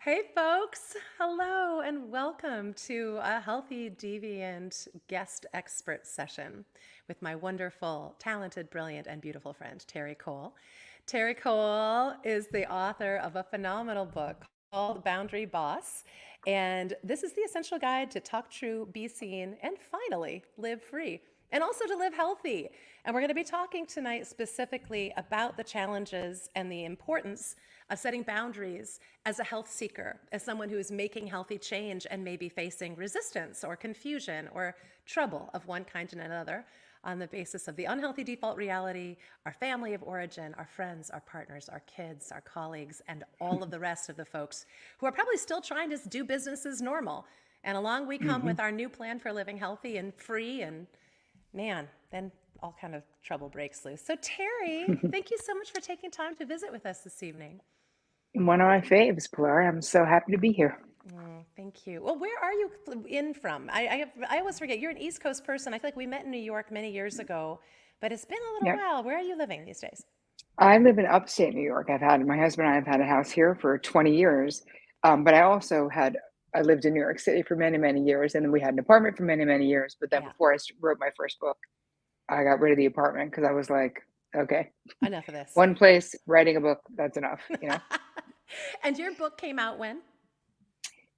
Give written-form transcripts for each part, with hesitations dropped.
Hey, folks. Hello, and welcome to a Healthy Deviant guest expert session with my wonderful, talented, brilliant, and beautiful friend, Terri Cole. Terri Cole is the author of a phenomenal book called Boundary Boss. And this is the essential guide to talk true, be seen, and finally live free, and also to live healthy. And we're going to be talking tonight specifically about the challenges and the importance of setting boundaries as a health seeker, as someone who is making healthy change and maybe facing resistance or confusion or trouble of one kind and another on the basis of the unhealthy default reality, our family of origin, our friends, our partners, our kids, our colleagues, and all of the rest of the folks who are probably still trying to do business as normal. And along we come hmm with our new plan for living healthy and free, and man, then all kind of trouble breaks loose. So Terri, thank you so much for taking time to visit with us this evening. One of my faves, Pilar. I'm so happy to be here. Thank you. Well, where are you in from? I always forget. You're an East Coast person. I feel like we met in New York many years ago, but it's been a little Yeah, while. Where are you living these days? I live in upstate New York. My husband and I have had a house here for 20 years. But I lived in New York City for many, many years. And then we had an apartment for many, many years. But then Yeah, before wrote my first book, I got rid of the apartment because I was like, okay, enough of this. one place, writing a book, that's enough. And your book came out when?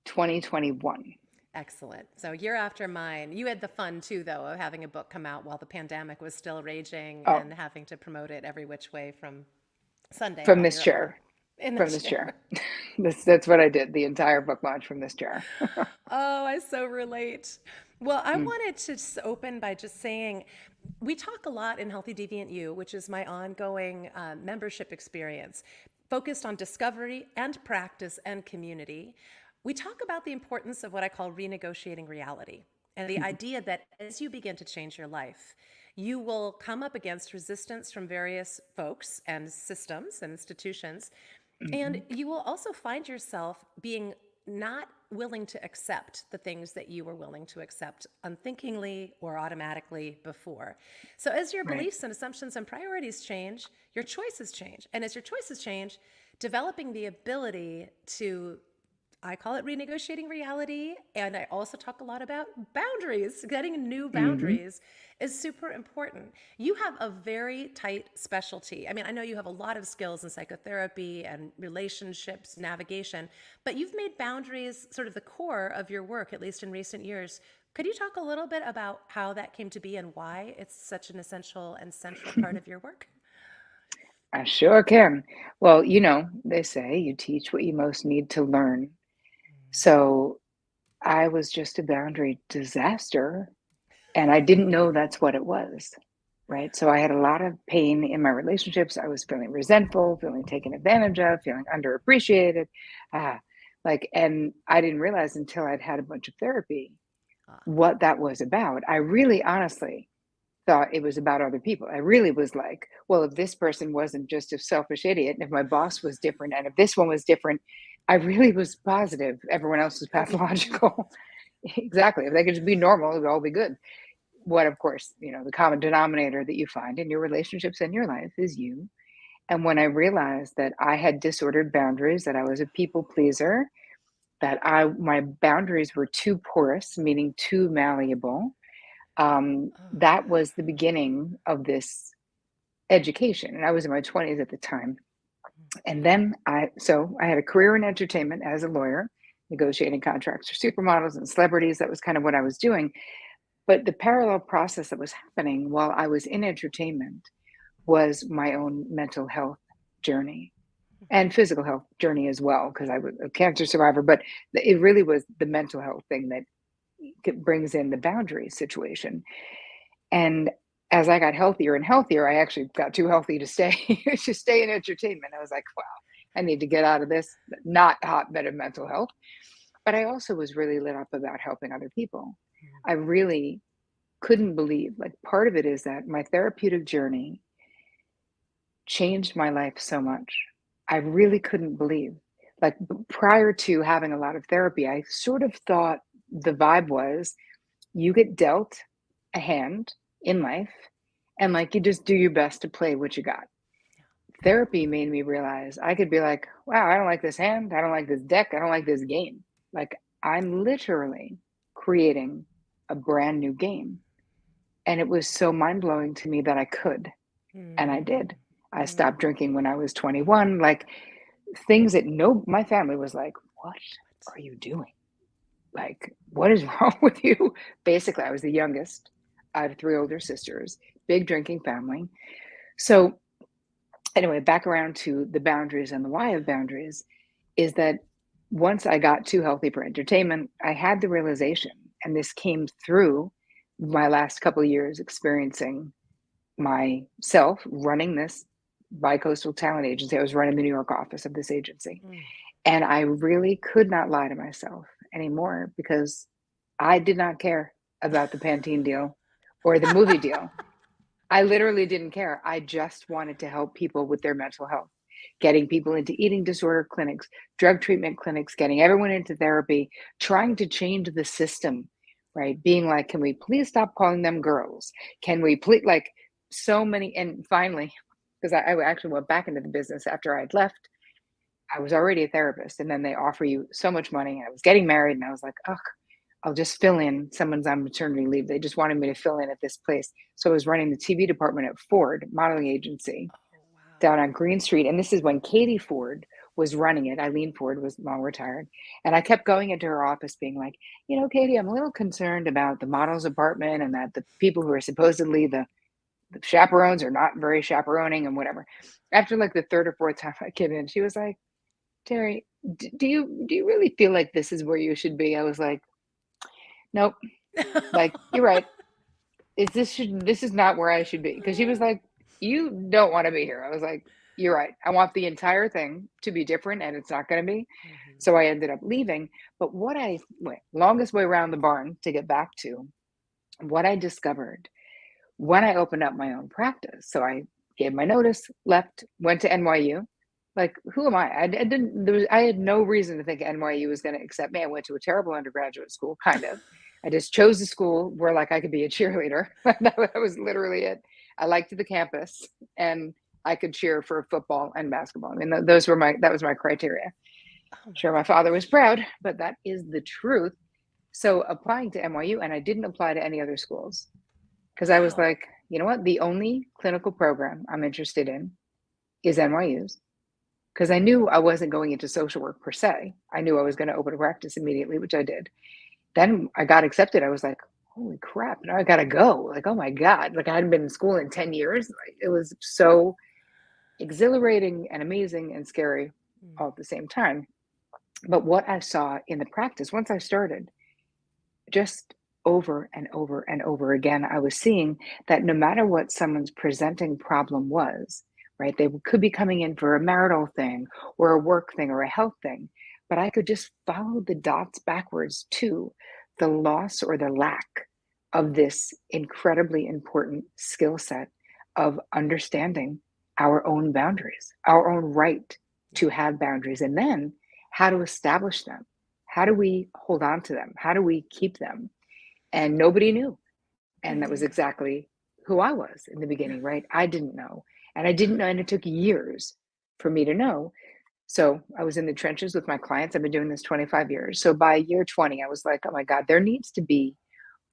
2021. Excellent. So year after mine. You had the fun too, though, of having a book come out while the pandemic was still raging Oh, and having to promote it every which way from Sunday from while this you're at work chair. in the From this chair. chair. That's what I did, the entire book launch from this chair. Oh, I so relate. Well, I Mm, wanted to just open by just saying we talk a lot in Healthy Deviant You, which is my ongoing membership experience, focused on discovery and practice and community. We talk about the importance of what I call renegotiating reality and the mhm. idea that as you begin to change your life, you will come up against resistance from various folks and systems and institutions, and Mhm. you will also find yourself being not willing to accept the things that you were willing to accept unthinkingly or automatically before. So, as your Right. beliefs and assumptions and priorities change, your choices change. And as your choices change, developing the ability to, I call it renegotiating reality. And I also talk a lot about boundaries. Getting new Mhm. boundaries is super important. You have a very tight specialty. I mean, I know you have a lot of skills in psychotherapy and relationships, navigation, but you've made boundaries sort of the core of your work, at least in recent years. Could you talk a little bit about how that came to be and why it's such an essential and central part of your work? I sure can. Well, they say you teach what you most need to learn. So I was just a boundary disaster, and I didn't know that's what it was. Right. So I had a lot of pain in my relationships. I was feeling resentful, feeling taken advantage of, feeling underappreciated. Ah, and I didn't realize until I'd had a bunch of therapy Ah, what that was about. I really honestly thought it was about other people. I really was like, well, if this person wasn't just a selfish idiot, and if my boss was different, and if this one was different, I really was positive everyone else was it would be fine. pathological. Exactly. If they could just be normal, it would all be good. What, of course, the common denominator that you find in your relationships and your life is you. And when I realized that I had disordered boundaries, that I was a people pleaser, that my boundaries were too porous, meaning too malleable, Oh, that was the beginning of this education. And I was in my 20s at the time. And then I had a career in entertainment as a lawyer, negotiating contracts for supermodels and celebrities. That was kind of what I was doing. But the parallel process that was happening while I was in entertainment was my own mental health journey and physical health journey as well, because I was a cancer survivor. But it really was the mental health thing that brings in the boundary situation. And as I got healthier and healthier, I actually got too healthy to stay to stay in entertainment. I was like, wow, I need to get out of this not hotbed of mental health. But I also was really lit up about helping other people. I really couldn't believe, like, part of it is that my therapeutic journey changed my life so much. I really couldn't believe. Like, prior to having a lot of therapy, I sort of thought the vibe was you get dealt a hand in life, and like you just do your best to play what you got. Therapy made me realize I could be like, wow, I don't like this hand. I don't like this deck. I don't like this game. Like, I'm literally creating a brand new game. And it was so mind blowing to me that I could. And I Mm, did. I mm. stopped drinking when I was 21. Like, things that my family was like, what What? are you doing? Like, what is wrong with you? Basically, I was the youngest. I have three older sisters, big drinking family. So, anyway, back around to the boundaries and the why of boundaries is that once I got too healthy for entertainment, I had the realization, and this came through my last couple of years experiencing myself running this bi-coastal talent agency. I was running the New York office of this agency. Mm. And I really could not lie to myself anymore because I did not care about the Pantene deal or the movie deal. I literally didn't care. I just wanted to help people with their mental health, getting people into eating disorder clinics, drug treatment clinics, getting everyone into therapy, trying to change the system, right? Being like, can we please stop calling them girls? Can we please, like, so many. And finally, because I actually went back into the business after I'd left, I was already a therapist. And then they offer you so much money. I was getting married and I was like, oh, I'll just fill in. Someone's on maternity leave. They just wanted me to fill in at this place. So I was running the TV department at Ford modeling agency Oh, wow. down on Green Street. And this is when Katie Ford was running it. Eileen Ford was long retired. And I kept going into her office being like, Katie, I'm a little concerned about the model's apartment and that the people who are supposedly the chaperones are not very chaperoning and whatever. After like the third or fourth time I came in, she was like, Terry, do you really feel like this is where you should be? I was like, nope. Like, you're right. This is not where I should be. Because she was like, you don't want to be here. I was like, you're right. I want the entire thing to be different and it's not going to be. Mhm. So I ended up leaving. But longest way around the barn to get back to what I discovered when I opened up my own practice. So I gave my notice, left, went to NYU. Like, who am I? I didn't. I had no reason to think NYU was going to accept me. I went to a terrible undergraduate school, kind of. I just chose a school where like I could be a cheerleader. That was literally it. I liked the campus, and I could cheer for football and basketball. I mean, that was my criteria. Oh my Sure, my father was proud, but that is the truth. So applying to NYU, and I didn't apply to any other schools because I was Wow. like, you know what? The only clinical program I'm interested in is NYU's because I knew I wasn't going into social work per se. I knew I was going to open a practice immediately, which I did. Then I got accepted. I was like, holy crap, now I got to go. Like, oh my God. Like, I hadn't been in school in 10 years. Like, it was so exhilarating and amazing and scary Mm. all at the same time. But what I saw in the practice, once I started, just over and over and over again, I was seeing that no matter what someone's presenting problem was, right, they could be coming in for a marital thing or a work thing or a health thing, but I could just follow the dots backwards to the loss or the lack of this incredibly important skill set of understanding our own boundaries, our own right to have boundaries, and then how to establish them. How do we hold on to them? How do we keep them? And nobody knew. And that was Mm. exactly who I was in the beginning, right? I didn't know. And I didn't know, and it took years for me to know. So I was in the trenches with my clients. I've been doing this 25 years. So by year 20, I was like, oh my God, there needs to be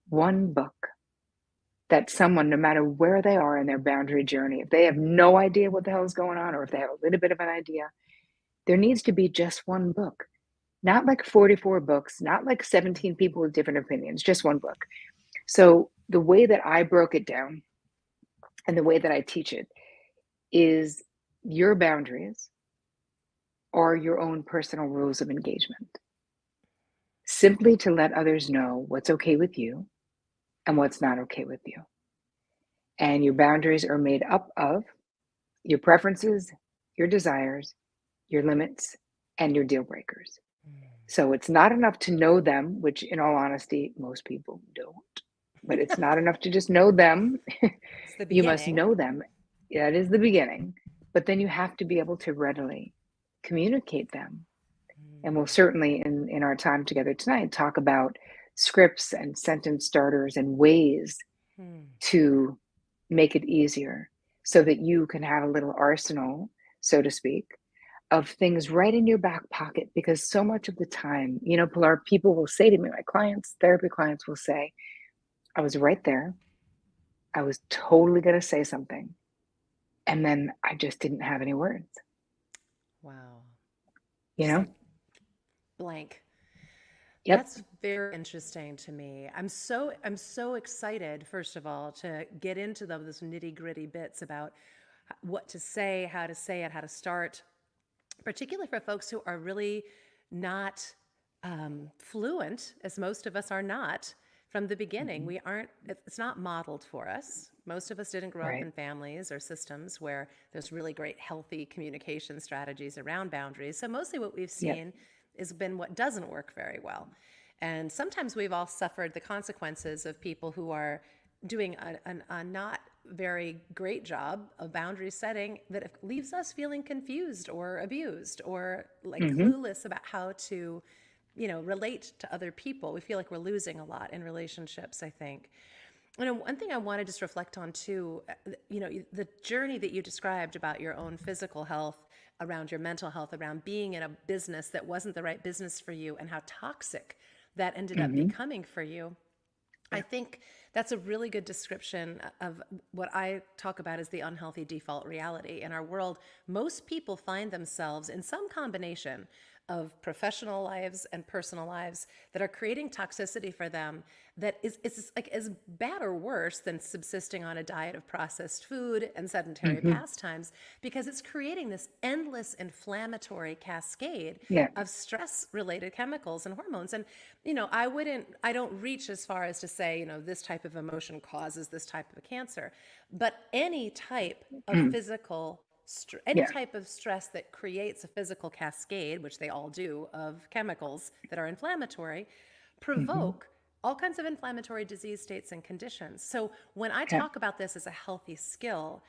one book that someone, no matter where they are in their boundary journey, if they have no idea what the hell is going on, or if they have a little bit of an idea, there needs to be just one book. Not like 44 books, not like 17 people with different opinions, just one book. So the way that I broke it down and the way that I teach it is your boundaries are your own personal rules of engagement, simply to let others know what's okay with you and what's not okay with you. And your boundaries are made up of your preferences, your desires, your limits, and your deal breakers. Mm. So it's not enough to know them, which in all honesty, most people don't. But it's not enough to just know them. It's the You must beginning. know them. That is the beginning. But then you have to be able to readily communicate them. And we'll Mm. certainly, in our time together tonight, talk about scripts and sentence starters and ways Mm. to make it easier so that you can have a little arsenal so to speak, of things right in your back pocket. Because so much of the time, Pilar, people will say to me, my clients, therapy clients will say, I was right there. I was totally going to say something. And then I just didn't have any words, Wow. you Just know? like blank. Yep. That's very interesting to me. I'm so excited, first of all, to get into those nitty-gritty bits about what to say, how to say it, how to start, particularly for folks who are really not fluent, as most of us are not from the beginning. Mhm. We aren't, it's not modeled for us. Most of us didn't grow up Right. in families or systems where there's really great, healthy communication strategies around boundaries. So mostly what we've Yep. seen has been what doesn't work very well. And sometimes we've all suffered the consequences of people who are doing a not very great job of boundary setting that leaves us feeling confused or abused or like Hmm. clueless about how to, relate to other people. We feel like we're losing a lot in relationships, I think. One thing I want to just reflect on too, the journey that you described about your own physical health, around your mental health, around being in a business that wasn't the right business for you, and how toxic that ended up Hmm. becoming for you. I Yeah. think that's a really good description of what I talk about as the unhealthy default reality. In our world, most people find themselves in some combination of professional lives and personal lives that are creating toxicity for them that is like as bad or worse than subsisting on a diet of processed food and sedentary Hmm. pastimes, because it's creating this endless inflammatory cascade Yeah. of stress related chemicals and hormones. And I don't reach as far as to say, this type of emotion causes this type of cancer, but any type of Mm. physical any Yeah. type of stress that creates a physical cascade, which they all do, of chemicals that are inflammatory, Hmm. provoke all kinds of inflammatory disease states and conditions. So when I Yeah. talk about this as a healthy skill,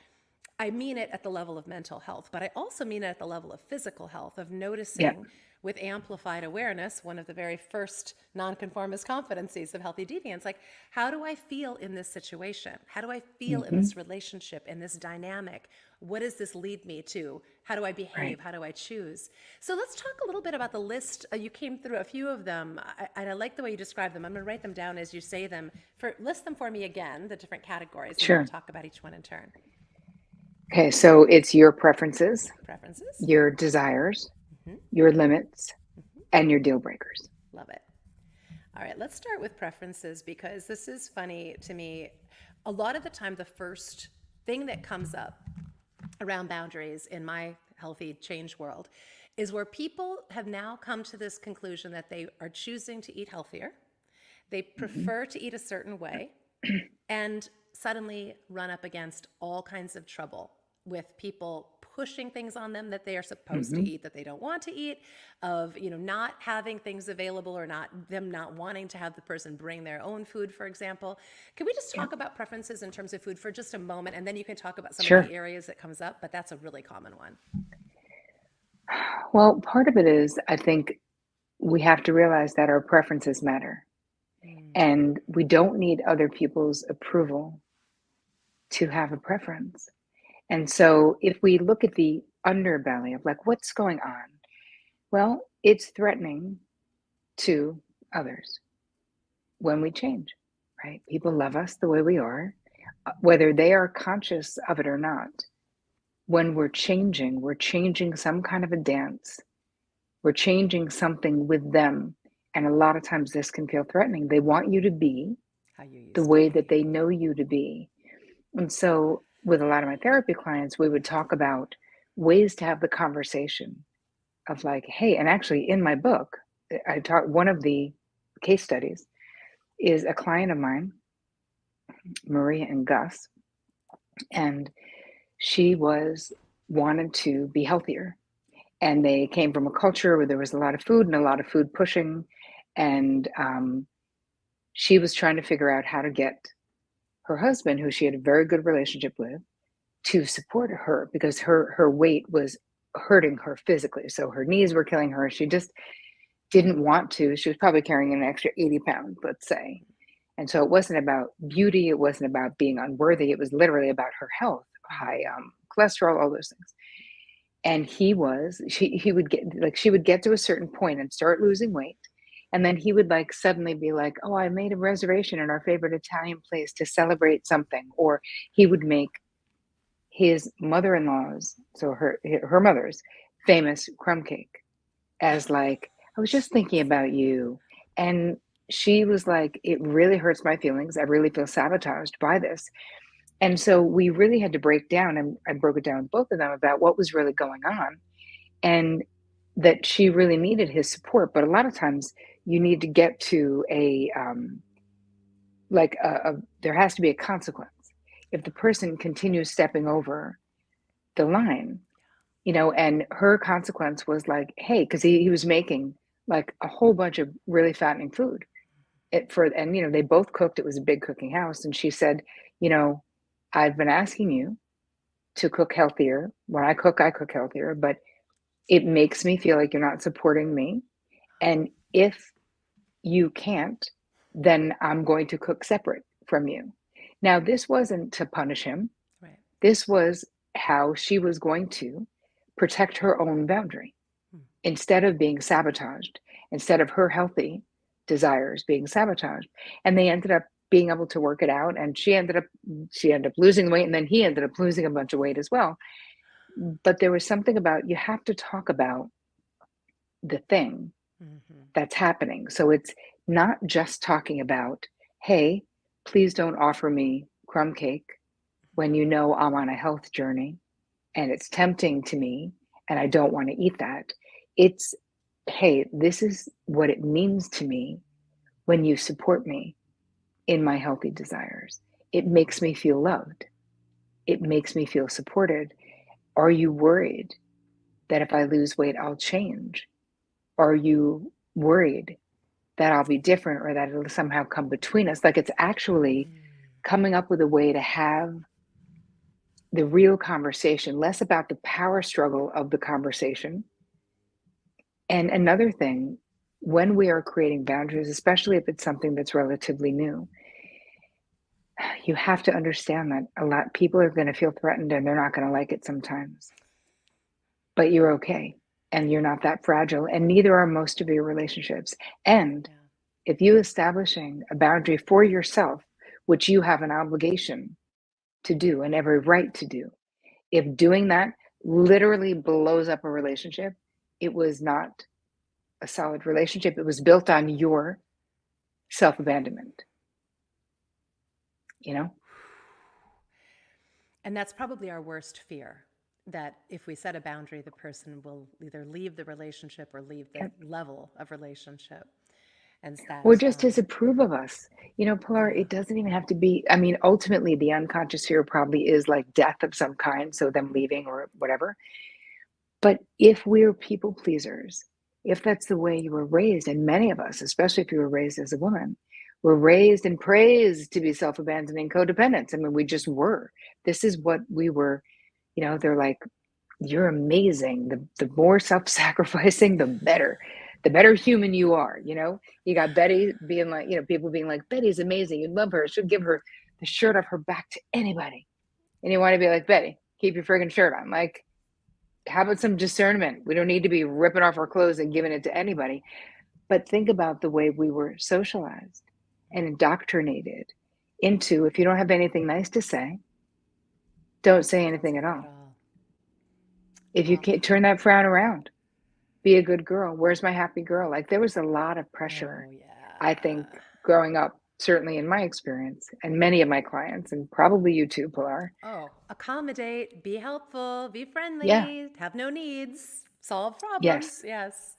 I mean it at the level of mental health, but I also mean it at the level of physical health, of Yeah. noticing with amplified awareness, one of the very first nonconformist competencies of healthy deviance. Like, how do I feel in this situation? How do I feel in Hmm. this relationship, in this dynamic? What does this lead me to? How do I Right. behave? How do I choose? So let's talk a little bit about the list. You came through a few of them, and I like the way you describe them. I'm going to write them down as you say them. List them for me again, the different categories, and then we'll Sure. talk about each one in turn. Okay. So it's your preferences, Preferences. your desires, Hmm. your limits, and your deal breakers. Love it. All right, let's start with preferences because this is funny to me. A lot of the time, the first thing that comes up around boundaries in my healthy change world is where people have now come to this conclusion that they are choosing to eat healthier, they Hmm. prefer to eat a certain way, and suddenly run up against all kinds of trouble with people pushing things on them that they are supposed to Hmm. eat that they don't want to eat, of not having things available, or not wanting to have the person bring their own food, for example. Can we just Yeah. talk about preferences in terms of food for just a moment, and then you can talk about some of the Sure. areas that comes up, but that's a really common one. Well, part of it is, I think we have to realize that our preferences matter Mm. and we don't need other people's approval to have a preference. And so if we look at the underbelly of like what's going on, well, it's threatening to others when we change, right? People love us the way we are, whether they are conscious of it or not. When we're changing some kind of a dance, we're changing something with them. And a lot of times this can feel threatening. They want you to be How you the used to way that be. they know you to be. And so, with a lot of my therapy clients, we would talk about ways to have the conversation of like, hey, and actually in my book, I taught one of the case studies is a client of mine, Maria and Gus, and she was wanted to be healthier. And they came from a culture where there was a lot of food and a lot of food pushing. And she was trying to figure out how to get her husband, who she had a very good relationship with, to support her because her weight was hurting her physically. So her knees were killing her. She just didn't want to. She was probably carrying an extra 80 pounds, let's say. And so it wasn't about beauty. It wasn't about being unworthy. It was literally about her health, high cholesterol, all those things. And he would get like, she would get to a certain point and start losing weight. And then he would like suddenly be like, oh, I made a reservation in our favorite Italian place to celebrate something. Or he would make his mother-in-law's, so her mother's famous crumb cake as like, I was just thinking about you. And she was like, it really hurts my feelings. I really feel sabotaged by this. And so we really had to break down, and I broke it down with both of them about what was really going on, and that she really needed his support. But a lot of times you need to get to there has to be a consequence. If the person continues stepping over the line, and her consequence was like, hey, because he was making like a whole bunch of really fattening food and they both cooked. It was a big cooking house. And she said, you know, I've been asking you to cook healthier. When I cook healthier, but it makes me feel like you're not supporting me. And if you can't, then I'm going to cook separate from you. Now, this wasn't to punish him. Right. This was how she was going to protect her own boundary instead of being sabotaged, instead of her healthy desires being sabotaged. And they ended up being able to work it out. And she ended up losing weight, and then he ended up losing a bunch of weight as well. But there was something about, you have to talk about the thing that's happening. So it's not just talking about, hey, please don't offer me crumb cake when you know I'm on a health journey and it's tempting to me and I don't want to eat that. It's, hey, this is what it means to me when you support me in my healthy desires. It makes me feel loved. It makes me feel supported. Are you worried that if I lose weight, I'll change? Are you worried that I'll be different or that it'll somehow come between us? Like, it's actually coming up with a way to have the real conversation, less about the power struggle of the conversation. And another thing, when we are creating boundaries, especially if it's something that's relatively new, you have to understand that a lot of people are going to feel threatened and they're not going to like it sometimes. But you're okay. And you're not that fragile. And neither are most of your relationships. And if you establishing a boundary for yourself, which you have an obligation to do and every right to do, if doing that literally blows up a relationship, it was not a solid relationship. It was built on your self-abandonment, you know? And that's probably our worst fear, that if we set a boundary, the person will either leave the relationship or leave the level of relationship. And Or that, just disapprove of us. Pilar, it doesn't even have to be, I mean, ultimately the unconscious fear probably is like death of some kind, so them leaving or whatever. But if we're people pleasers, if that's the way you were raised, and many of us, especially if you were raised as a woman, were raised and praised to be self-abandoning codependents. I mean, we just were. This is what we were, they're like, you're amazing. The more self-sacrificing, the better human you are. You got Betty being like, people being like, Betty's amazing. You'd love her. Should give her the shirt off her back to anybody. And you want to be like, Betty, keep your friggin' shirt on. Like, how about some discernment? We don't need to be ripping off our clothes and giving it to anybody. But think about the way we were socialized and indoctrinated into, if you don't have anything nice to say, don't say anything at all. If you can't, turn that frown around, be a good girl. Where's my happy girl? Like, there was a lot of pressure, I think, growing up, certainly in my experience and many of my clients, and probably you too, Pilar. Oh, accommodate, be helpful, be Yeah. friendly, have no needs, solve Yes. problems. Yes.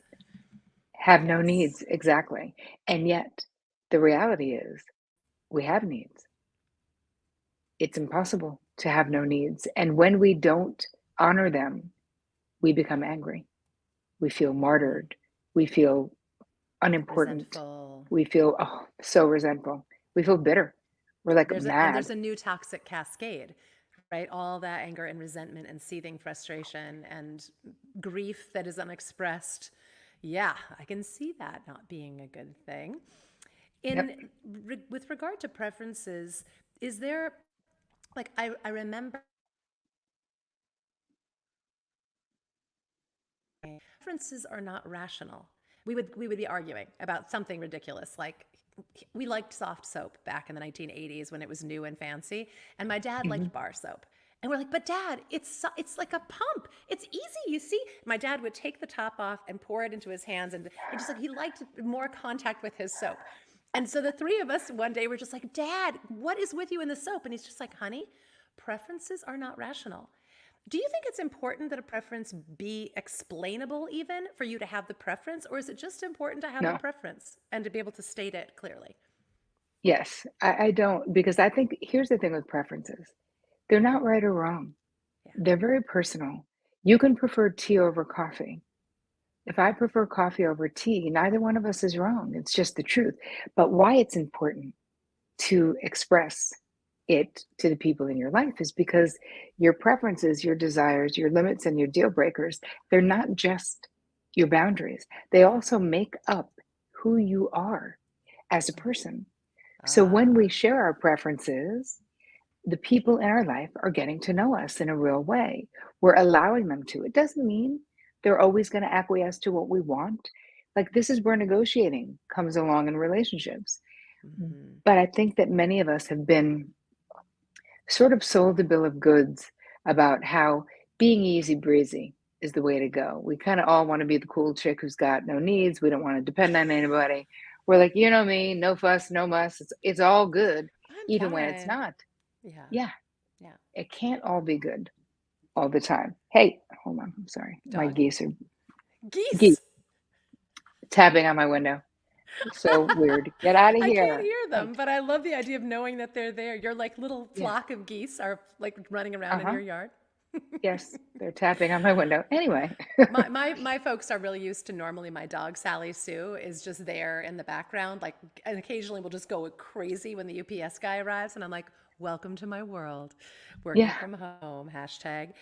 Have no Yes. needs. Exactly. And yet the reality is we have needs. It's impossible to have no needs. And when we don't honor them, we become angry. We feel martyred. We feel unimportant. Resentful. We feel so resentful. We feel bitter. We're like There's mad. a new toxic cascade, right? All that anger and resentment and seething frustration and grief that is unexpressed. Yeah, I can see that not being a good thing. Yep. With regard to preferences, is there, like, I remember Preferences are not rational. We would be arguing about something ridiculous like we liked soft soap back in the 1980s when it was new and fancy, and my dad Mhm. liked bar soap. And we're like, but dad, it's like a pump. It's easy, you see. My dad would take the top off and pour it into his hands, and he just like he liked more contact with his soap. And so the three of us one day were just like, Dad, what is with you in the soap? And he's just like, honey, preferences are not rational. Do you think it's important that a preference be explainable even for you to have the preference, or is it just important to have the No. preference and to be able to state it clearly? Yes. I don't, because I think here's the thing with preferences. They're not right or wrong. Yeah. They're very personal. You can prefer tea over coffee. If I prefer coffee over tea, neither one of us is wrong. It's just the truth. But why it's important to express it to the people in your life is because your preferences, your desires, your limits, and your deal breakers, they're not just your boundaries. They also make up who you are as a person. So when we Ah, share our preferences, the people in our life are getting to know us in a real way. We're allowing them to. It doesn't mean they're always going to acquiesce to what we want. Like, this is where negotiating comes along in relationships. hmm, But I think that many of us have been sort of sold a bill of goods about how being easy breezy is the way to go. We kind of all want to be the cool chick who's got no needs. We don't want to depend on anybody. We're like, you know me, no fuss, no muss. It's all good, I'm even when it's fine. not. Yeah, Yeah, yeah. it can't all be good all the time. Hey, hold on. I'm sorry. My Dog. geese Geese. tapping on my window. So weird. Get out of I can't here. hear Like, them, but I love the idea of knowing that they're there. Your like little yeah. flock of geese are like running around in Uh-huh. your yard. Yes, they're tapping on my window. Anyway. My folks are really used to normally my dog Sally Sue is just there in the background, like, and occasionally we'll just go crazy when the UPS guy arrives, and I'm like, "Welcome to my world, working Yeah. from home." Hashtag.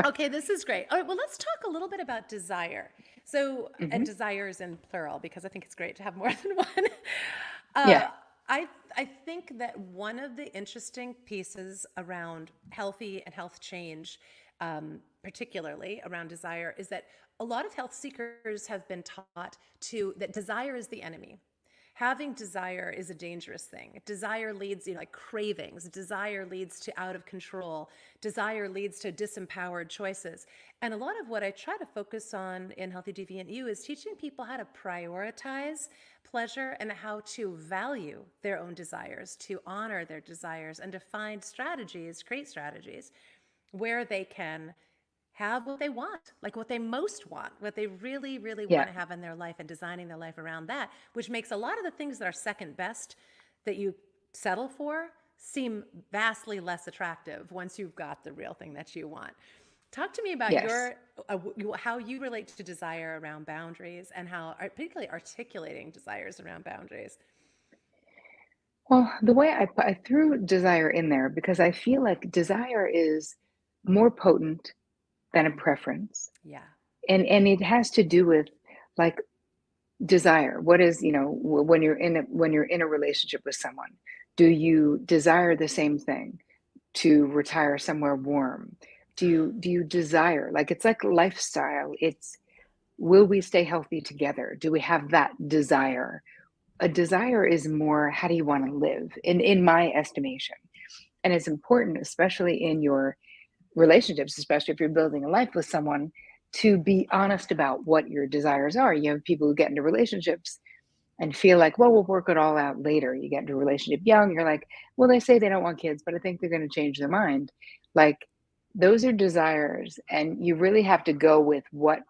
Okay, this is great. All right, well, let's talk a little bit about desire. So, and Mhm. desires in plural because I think it's great to have more than one. Yeah. Uh, I think that one of the interesting pieces around healthy and health change, particularly around desire, is that a lot of health seekers have been taught to that desire is the enemy. Having desire is a dangerous thing. Desire leads, like cravings. Desire leads to out of control. Desire leads to disempowered choices. And a lot of what I try to focus on in Healthy Deviant You is teaching people how to prioritize pleasure and how to value their own desires, to honor their desires, and to find strategies, create strategies where they can have what they want, like what they most want, what they really, really Yeah. want to have in their life, and designing their life around that, which makes a lot of the things that are second best that you settle for seem vastly less attractive once you've got the real thing that you want. Talk to me about Yes. your how you relate to desire around boundaries and how particularly articulating desires around boundaries. Well, the way I threw desire in there because I feel like desire is more potent than a Mm, preference. yeah. And it has to do with, like, desire. What is, when you're in a relationship with someone, do you desire the same thing? To retire somewhere warm? Do you desire, like, it's like lifestyle. It's, will we stay healthy together? Do we have that desire? A desire is more, how do you want to live, in my estimation. And it's important, especially in your relationships, especially if you're building a life with someone, to be honest about what your desires are. You have people who get into relationships and feel like, well, we'll work it all out later. You get into a relationship young, you're like, well, they say they don't want kids, but I think they're going to change their mind. Like, those are desires, and you really have to go with what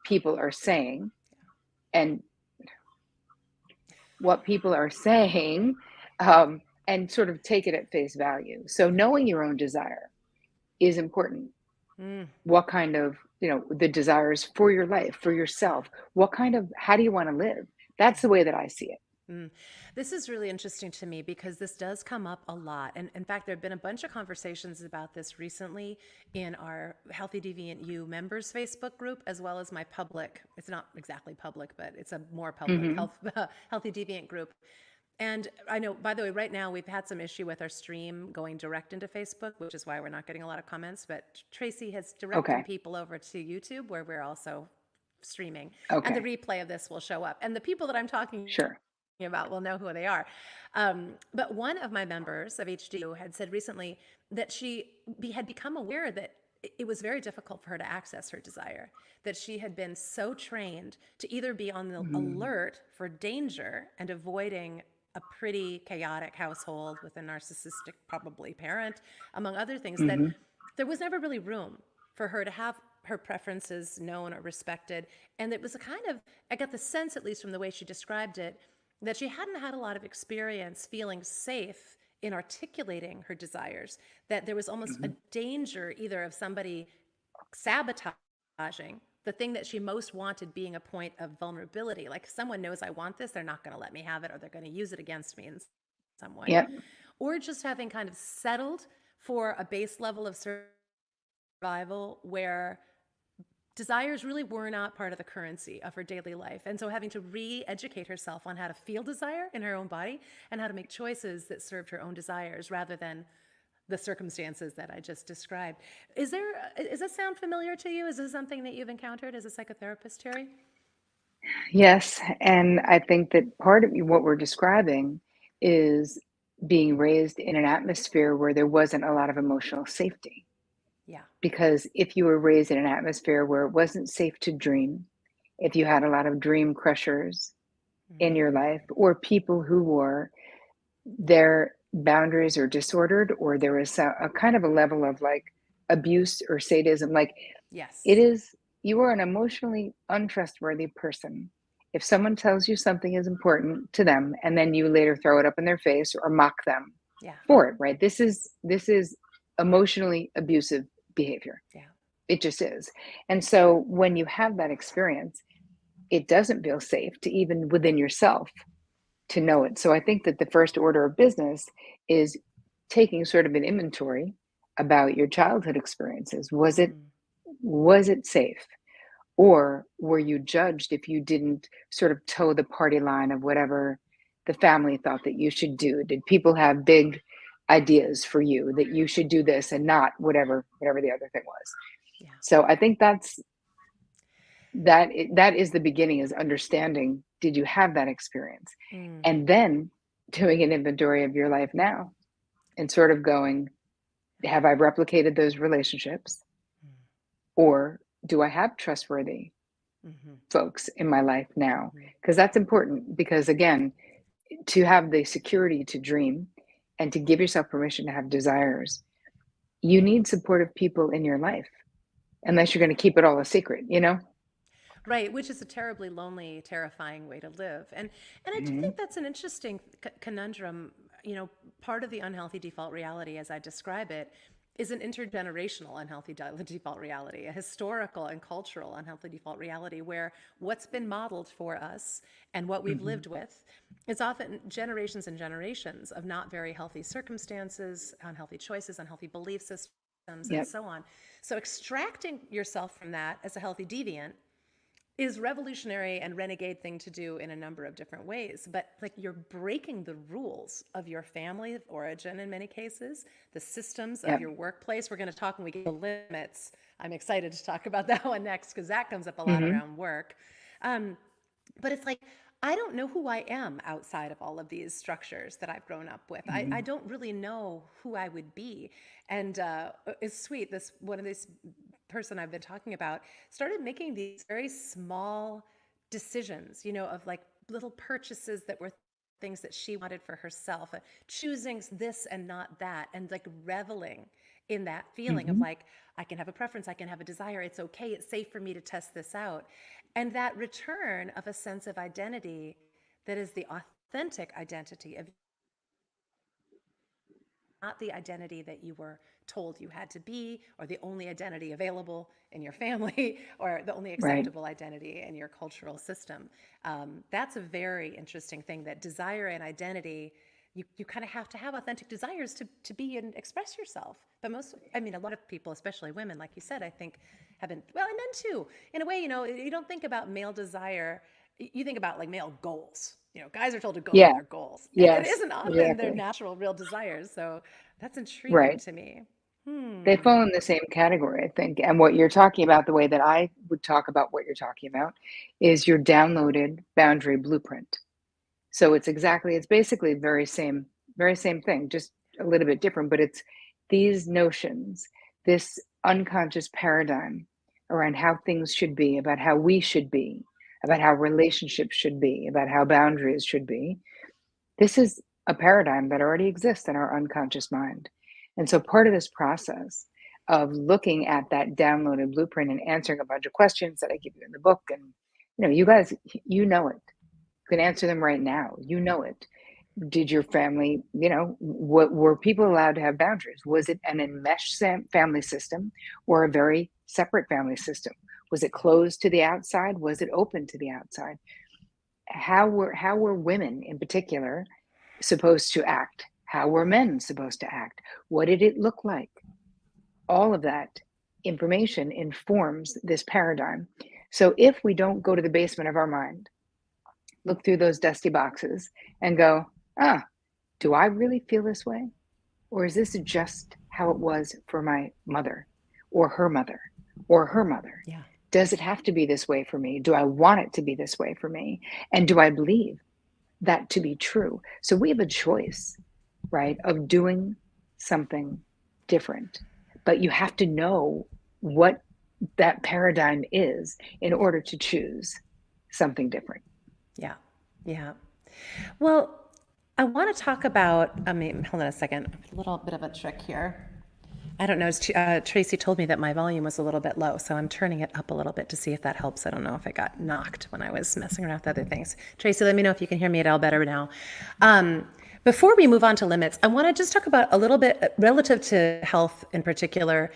people are saying, and what people are saying, and sort of take it at face value. So knowing your own desire is important. Mm. What kind of, the desires for your life, for yourself, what kind of, how do you want to live? That's the way that I see it. Mm. This is really interesting to me because this does come up a lot. And in fact, there have been a bunch of conversations about this recently in our Healthy Deviant You members Facebook group, as well as my public, it's not exactly public, but it's a more public Hmm. Healthy Deviant group. And I know, by the way, right now we've had some issue with our stream going direct into Facebook, which is why we're not getting a lot of comments. But Tracy has directed Okay. people over to YouTube, where we're also streaming. And the Okay. replay of this will show up. And the people that I'm talking Sure. about will know who they are. But one of my members of HDU had said recently that she had become aware that it was very difficult for her to access her desire, that she had been so trained to either be on the Mm, alert for danger and avoiding a pretty chaotic household with a narcissistic, probably parent, among other things, that hmm there was never really room for her to have her preferences known or respected. And it was a kind of, I got the sense, at least from the way she described it, that she hadn't had a lot of experience feeling safe in articulating her desires, that there was almost a hmm danger either of somebody sabotaging the thing that she most wanted being a point of vulnerability. Like, someone knows I want this, they're not going to let me have it, or they're going to use it against me in some way. Yep. Or just having kind of settled for a base level of survival where desires really were not part of the currency of her daily life. And so having to re-educate herself on how to feel desire in her own body and how to make choices that served her own desires rather than the circumstances that I just described. Does this sound familiar to you? Is this something that you've encountered as a psychotherapist, Terry? Yes. And I think that part of what we're describing is being raised in an atmosphere where there wasn't a lot of emotional safety. Yeah. Because if you were raised in an atmosphere where it wasn't safe to dream, if you had a lot of dream crushers in your Mm. life, or people who were, their boundaries are disordered, or there is a kind of a level of like abuse or sadism, like it Yes. is, you are an emotionally untrustworthy person if someone tells you something is important to them and then you later throw it up in their face or mock them Yeah. for it, right? This is emotionally abusive behavior. Yeah. It just is. And so when you have that experience, it doesn't feel safe to even within yourself to know it. So I think that the first order of business is taking sort of an inventory about your childhood experiences. Mm. Was it safe? Or were you judged if you didn't sort of toe the party line of whatever the family thought that you should do? Did people have big ideas for you that you should do this and not whatever the other thing was? Yeah. So I think that is the beginning, is understanding, did you have that experience? Mm. And then doing an inventory of your life now and sort of going, have I replicated those relationships, Mm. or do I have trustworthy Mm-hmm. folks in my life now? Mm-hmm. Because that's important, because again, to have the security to dream and to give yourself permission to have desires, you need supportive people in your life, unless you're Yeah. going to keep it all a secret, you know? Right, which is a terribly lonely, terrifying way to live. And I do Mhm. think that's an interesting conundrum. You know, part of the unhealthy default reality, as I describe it, is an intergenerational unhealthy default reality, a historical and cultural unhealthy default reality where what's been modeled for us and what we've Mhm. lived with is often generations and generations of not very healthy circumstances, unhealthy choices, unhealthy belief systems, and Yep. so on. So extracting yourself from that as a healthy deviant is revolutionary and renegade thing to do in a number of different ways. But like, you're breaking the rules of your family of origin in many cases, the systems of Yep. your workplace. We're going to talk when we get the limits. I'm excited to talk about that one next because that comes up a lot Mhm. around work. Um, but it's like, I don't know who I am outside of all of these structures that I've grown up with. I Mhm. don't really know who I would be. And it's sweet. This one of these person I've been talking about started making these very small decisions, you know, of like little purchases that were things that she wanted for herself, choosing this and not that, and like reveling in that feeling of Mhm. like, I can have a preference, I can have a desire, it's okay, it's safe for me to test this out. And that return of a sense of identity that is the authentic identity of, not the identity that you were told you had to be, or the only identity available in your family, or the only Right. acceptable identity in your cultural system. That's a very interesting thing, that desire and identity, you kind of have to have authentic desires to be and express yourself. But most, I mean, a lot of people, especially women, like you said, I think have been, well, and men too, in a way, you know, you don't think about male desire, you think about like male goals, Guys are told to go for Yeah. their goals, and it Yes. isn't often their Exactly. natural, real desires. So that's intriguing Right. to me. They Hmm. fall in the same category, I think. And what you're talking about, the way that I would talk about what you're talking about, is your downloaded boundary blueprint. So it's basically very same thing, just a little bit different, but it's these notions, this unconscious paradigm around how things should be, about how we should be, about how relationships should be, about how boundaries should be. This is a paradigm that already exists in our unconscious mind. And so part of this process of looking at that downloaded blueprint and answering a bunch of questions that I give you in the book, and you guys, you know it. You can answer them right now. You know it. Did your family, what were people allowed to have boundaries? Was it an enmeshed family system or a very separate family system? Was it closed to the outside? Was it open to the outside? How were women in particular supposed to act? How were men supposed to act? What did it look like? All of that information informs this paradigm. So if we don't go to the basement of our mind, look through those dusty boxes and go, do I really feel this way? Or is this just how it was for my mother or her mother or her mother? Yeah. Does it have to be this way for me? Do I want it to be this way for me? And do I believe that to be true? So we have a choice, right, of doing something different. But you have to know what that paradigm is in order to choose something different. Yeah. Yeah. Well, I want to talk about, hold on a second, a little bit of a trick here. I don't know. Tracy told me that my volume was a little bit low, so I'm turning it up a little bit to see if that helps. I don't know if I got knocked when I was messing around with other things. Tracy, let me know if you can hear me at all better now. Before we move on to limits, I want to just talk about a little bit relative to health in particular,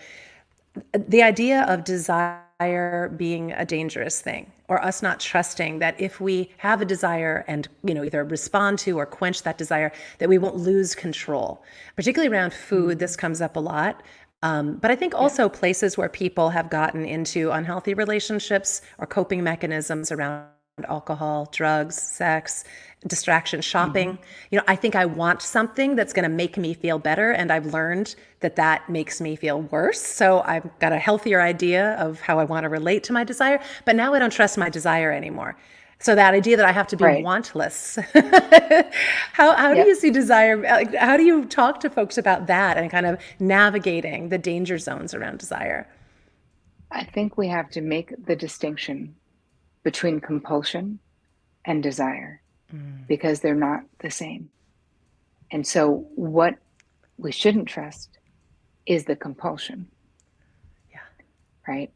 the idea of desire being a dangerous thing, or us not trusting that if we have a desire and either respond to or quench that desire, that we won't lose control. Particularly around food, this comes up a lot. But I think Yeah. also places where people have gotten into unhealthy relationships or coping mechanisms around alcohol, drugs, sex, distraction, Mm-hmm. shopping. I think I want something that's going to make me feel better. And I've learned that that makes me feel worse. So I've got a healthier idea of how I want to relate to my desire. But now I don't trust my desire anymore. So that idea that I have to be Right. wantless. How do Yep. you see desire? How do you talk to folks about that and kind of navigating the danger zones around desire? I think we have to make the distinction between compulsion and desire because they're not the same. And so, what we shouldn't trust is the compulsion, Yeah. right?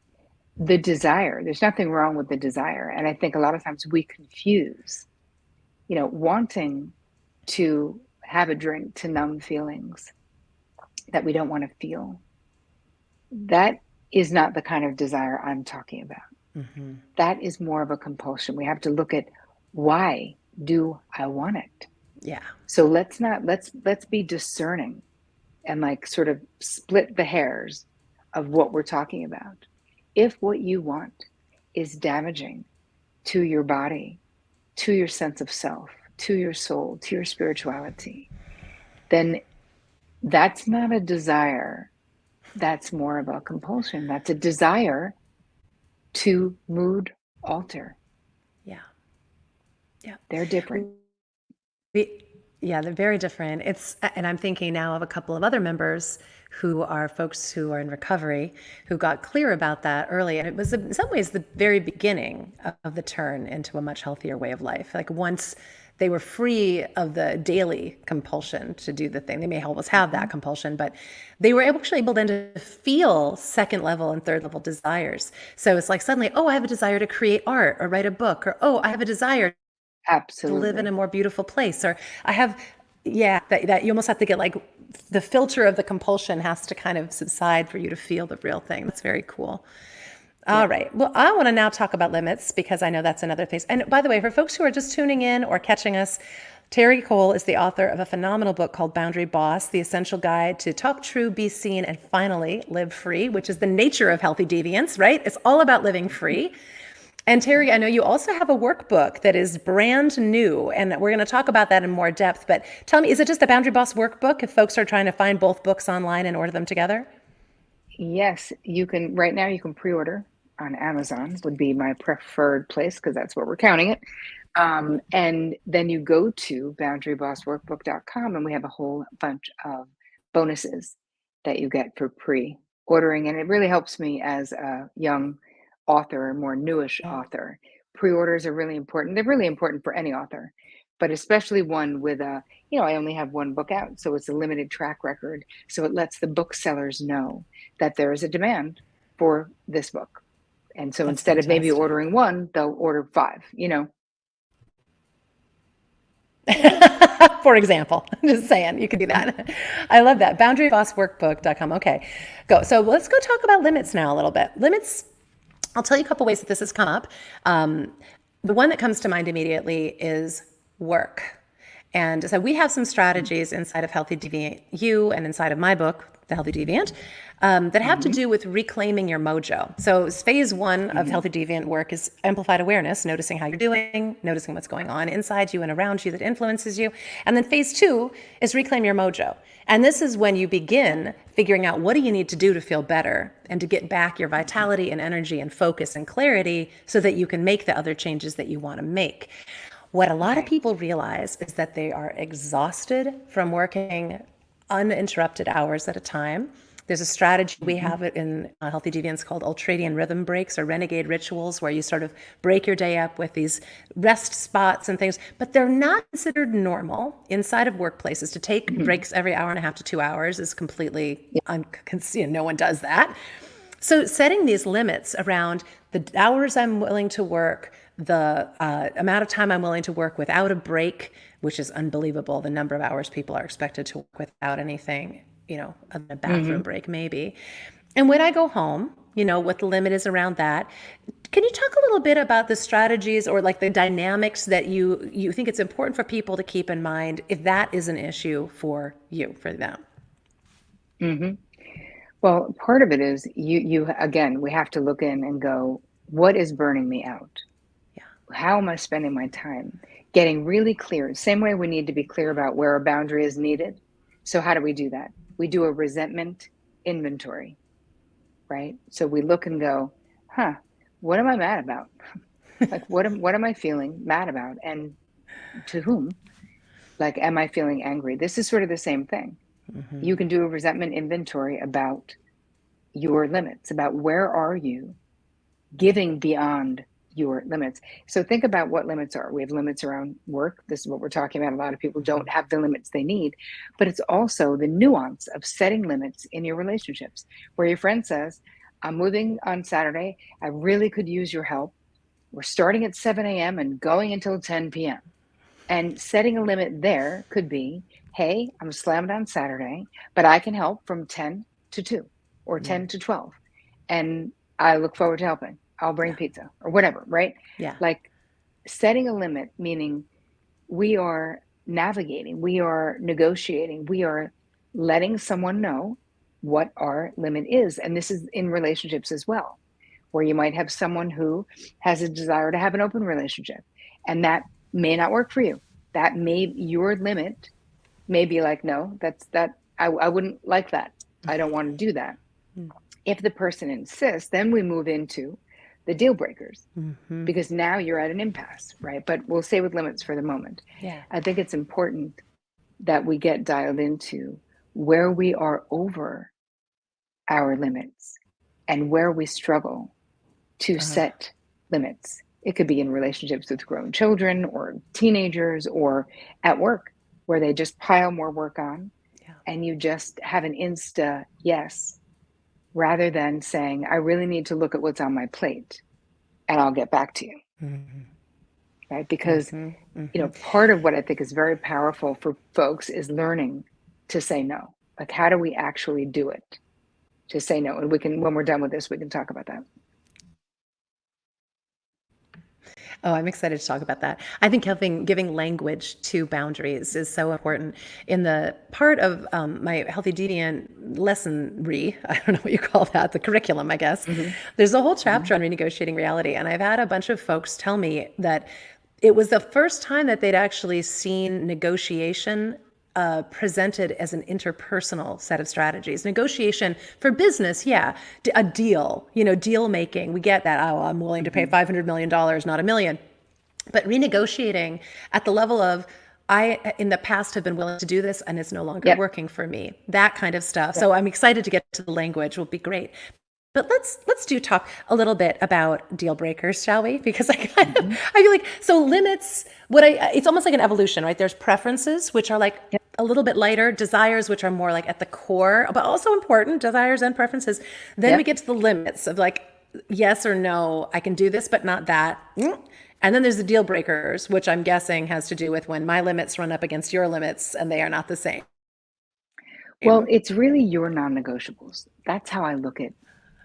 The desire, there's nothing wrong with the desire. And I think a lot of times we confuse, wanting to have a drink to numb feelings that we don't want to feel. That is not the kind of desire I'm talking about. Mm-hmm. That is more of a compulsion. We have to look at, why do I want it? Yeah. So let's be discerning and like sort of split the hairs of what we're talking about. If what you want is damaging to your body, to your sense of self, to your soul, to your spirituality, then that's not a desire. That's more of a compulsion. That's a desire to mood alter. Yeah. Yeah. They're different. Yeah, they're very different. And I'm thinking now of a couple of other members who are folks who are in recovery who got clear about that early. And it was in some ways the very beginning of the turn into a much healthier way of life. Like once they were free of the daily compulsion to do the thing, they may always have that compulsion, but they were actually able then to feel second level and third level desires. So it's like suddenly, oh, I have a desire to create art or write a book, or oh, I have a desire to live in a Absolutely. more beautiful place, or I have, yeah, that you almost have to get like the filter of the compulsion has to kind of subside for you to feel the real thing. That's very cool. All Yeah. right. Well, I want to now talk about limits because I know that's another thing. And by the way, for folks who are just tuning in or catching us, Terri Cole is the author of a phenomenal book called Boundary Boss, The Essential Guide to Talk True, Be Seen, and Finally Live Free, which is the nature of healthy deviance, right? It's all about living free. And Terri, I know you also have a workbook that is brand new, and we're going to talk about that in more depth. But tell me, is it just a Boundary Boss workbook if folks are trying to find both books online and order them together? Yes, you can. Right now, you can pre-order on Amazon, would be my preferred place because that's where we're counting it. And then you go to boundarybossworkbook.com, and we have a whole bunch of bonuses that you get for pre-ordering. And it really helps me as a young author, a more newish Yeah, author. Pre-orders are really important. They're really important for any author, but especially one with I only have one book out, so it's a limited track record. So it lets the booksellers know that there is a demand for this book. And so that's instead of maybe fantastic. ordering one, they'll order five. For example, just saying, you could do that. I love that. Boundarybossworkbook.com. Okay, go. So let's go talk about limits now a little bit. Limits, I'll tell you a couple ways that this has come up. The one that comes to mind immediately is work. And so we have some strategies inside of Healthy Deviant You and inside of my book, The Healthy Deviant, that have to Mm-hmm. do with reclaiming your mojo. So phase one of Mm-hmm. Healthy Deviant work is amplified awareness, noticing how you're doing, noticing what's going on inside you and around you that influences you. And then phase two is reclaim your mojo. And this is when you begin figuring out what do you need to do to feel better and to get back your vitality and energy and focus and clarity so that you can make the other changes that you want to make. What a lot of Okay. people realize is that they are exhausted from working uninterrupted hours at a time. There's a strategy we Mm-hmm. have it in Healthy Deviance called ultradian rhythm breaks or renegade rituals, where you sort of break your day up with these rest spots and things, but they're not considered normal inside of workplaces. To take Mm-hmm. breaks every hour and a half to 2 hours is completely Yeah. no one does that. So setting these limits around the hours I'm willing to work, the amount of time I'm willing to work without a break, which is unbelievable, the number of hours people are expected to work without anything, other than a bathroom Mm-hmm. break maybe. And when I go home, what the limit is around that. Can you talk a little bit about the strategies or like the dynamics that you think it's important for people to keep in mind if that is an issue for you, for them? Mm-hmm. Well, part of it is you again, we have to look in and go, what is burning me out? Yeah. How am I spending my time? Getting really clear. Same way we need to be clear about where a boundary is needed. So how do we do that? We do a resentment inventory, right? So we look and go, huh, what am I mad about? Like what am I feeling mad about? And to whom? Like, am I feeling angry? This is sort of the same thing. You can do a resentment inventory about your limits, about where are you giving beyond your limits. So think about what limits are. We have limits around work. This is what we're talking about. A lot of people don't have the limits they need, but it's also the nuance of setting limits in your relationships where your friend says, I'm moving on Saturday. I really could use your help. We're starting at 7 a.m. and going until 10 p.m. And setting a limit there could be, hey, I'm slammed on Saturday, but I can help from 10 to 2 or 10 to 12. And I look forward to helping. I'll bring Yeah. pizza or whatever, right? Yeah. Like setting a limit, meaning we are navigating, we are negotiating, we are letting someone know what our limit is. And this is in relationships as well, where you might have someone who has a desire to have an open relationship, and that may not work for you. That may, your limit may be like, no, I wouldn't like that. I don't want to do that. If the person insists, then we move into the deal breakers Mm-hmm. because now you're at an impasse, right? But we'll stay with limits for the moment. Yeah. I think it's important that we get dialed into where we are over our limits and where we struggle to set limits. It could be in relationships with grown children or teenagers or at work where they just pile more work on Yeah. and you just have an insta yes rather than saying, I really need to look at what's on my plate and I'll get back to you, Mm-hmm. right? Because, Mm-hmm. Mm-hmm. part of what I think is very powerful for folks is learning to say no. Like, how do we actually do it to say no? And we can, when we're done with this, we can talk about that. Oh, I'm excited to talk about that. I think giving language to boundaries is so important. In the part of my Healthy Deviant lessonry, I don't know what you call that, the curriculum, I guess, Hmm. there's a whole Hmm. chapter on renegotiating reality. And I've had a bunch of folks tell me that it was the first time that they'd actually seen negotiation presented as an interpersonal set of strategies. Negotiation for business, yeah, a deal, deal making. We get that. Oh, I'm willing to pay Hmm. $500 million, not a million. But renegotiating at the level of, I, in the past, have been willing to do this and it's no longer Yep. working for me. That kind of stuff. Yep. So I'm excited to get to the language. Will be great. But let's do talk a little bit about deal breakers, shall we? Because Hmm. I feel like so limits. It's almost like an evolution, right? There's preferences, which are like Yep. a little bit lighter, desires, which are more like at the core, but also important, desires and preferences. Then we Yep. get to the limits of like yes or no, I can do this, but not that. And then there's the deal breakers, which I'm guessing has to do with when my limits run up against your limits and they are not the same. Well, it's really your non-negotiables. That's how I look at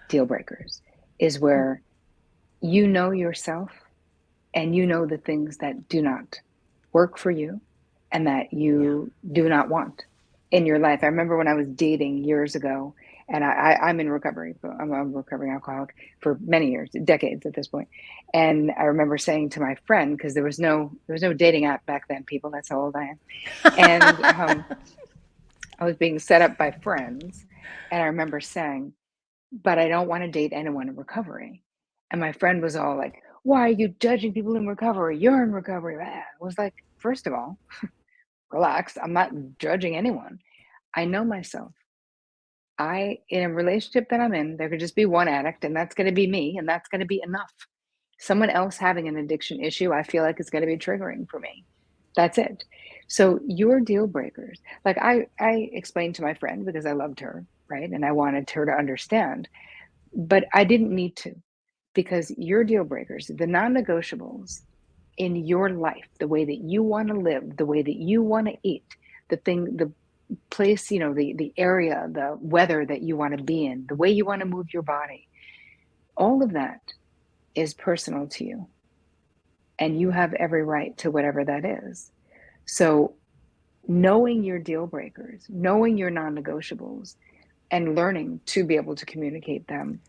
deal breakers, is where you know yourself and you know the things that do not work for you and that Yeah. you do not want in your life. I remember when I was dating years ago, and I'm in recovery. I'm a recovering alcoholic for many years, decades at this point. And I remember saying to my friend, because there was no dating app back then, people. That's how old I am. And I was being set up by friends, and I remember saying, "But I don't want to date anyone in recovery." And my friend was all like, "Why are you judging people in recovery? You're in recovery." I was like, first of all, relax. I'm not judging anyone. I know myself. In a relationship that I'm in, there could just be one addict, and that's going to be me, and that's going to be enough. Someone else having an addiction issue, I feel like it's going to be triggering for me. That's it. So your deal breakers, like I explained to my friend because I loved her, right? And I wanted her to understand, but I didn't need to because your deal breakers, the non negotiables in your life, the way that you want to live, the way that you want to eat, the place, the area, the weather that you want to be in, the way you want to move your body, all of that is personal to you. And you have every right to whatever that is. So, knowing your deal breakers, knowing your non negotiables, and learning to be able to communicate them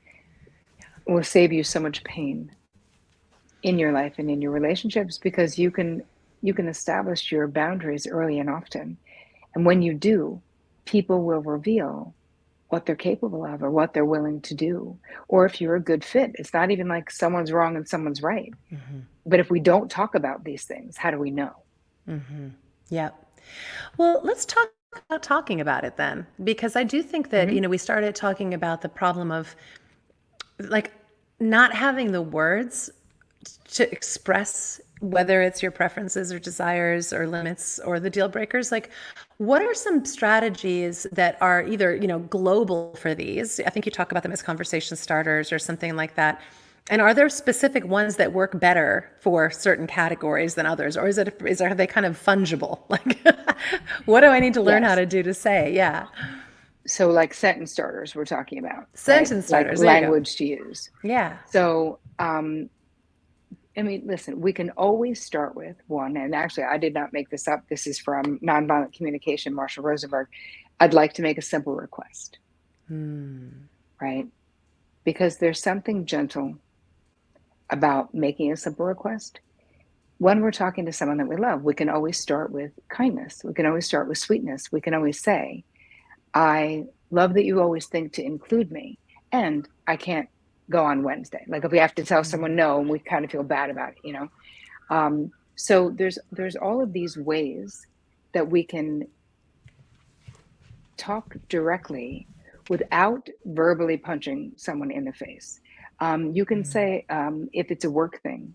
will save you so much pain in your life and in your relationships because you can establish your boundaries early and often. And when you do, people will reveal what they're capable of or what they're willing to do. Or if you're a good fit, it's not even like someone's wrong and someone's right. But if we don't talk about these things, how do we know? Yeah. Well, let's talk about talking about it then, because I do think that, Hmm. we started talking about the problem of like not having the words to express whether it's your preferences or desires or limits or the deal breakers. Like, what are some strategies that are either, global for these? I think you talk about them as conversation starters or something like that. And are there specific ones that work better for certain categories than others, or are they kind of fungible? Like, what do I need to learn how Yes. to do to say? Yeah, So, like sentence starters, we're talking about, right? sentence Like starters. There you go. language to use. Yeah. So, I mean, listen, we can always start with one. And actually, I did not make this up. This is from Nonviolent Communication, Marshall Rosenberg. I'd like to make a simple request, right? Because there's something gentle about making a simple request. When we're talking to someone that we love, we can always start with kindness. We can always start with sweetness. We can always say, I love that you always think to include me, and I can't go on Wednesday. Like if we have to tell someone no and we kind of feel bad about it. So there's all of these ways that we can talk directly without verbally punching someone in the face. You can say, if it's a work thing,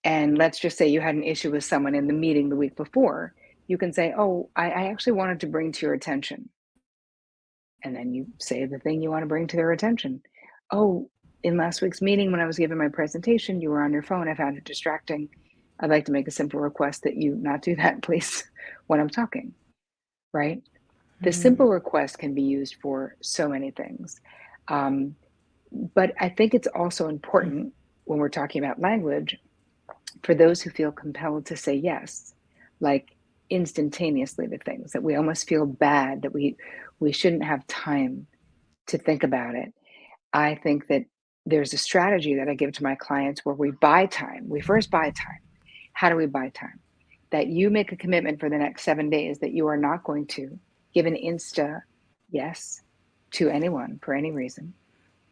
and let's just say you had an issue with someone in the meeting the week before, you can say, oh, I actually wanted to bring to your attention. And then you say the thing you want to bring to their attention. Oh, in last week's meeting, when I was giving my presentation, you were on your phone. I found it distracting. I'd like to make a simple request that you not do that, please, when I'm talking, right? The simple request can be used for so many things. But I think it's also important when we're talking about language for those who feel compelled to say yes, like instantaneously to things, that we almost feel bad that we shouldn't have time to think about it. I think that there's a strategy that I give to my clients where we buy time. We first buy time. How do we buy time? That you make a commitment for the next 7 days that you are not going to give an insta yes to anyone for any reason,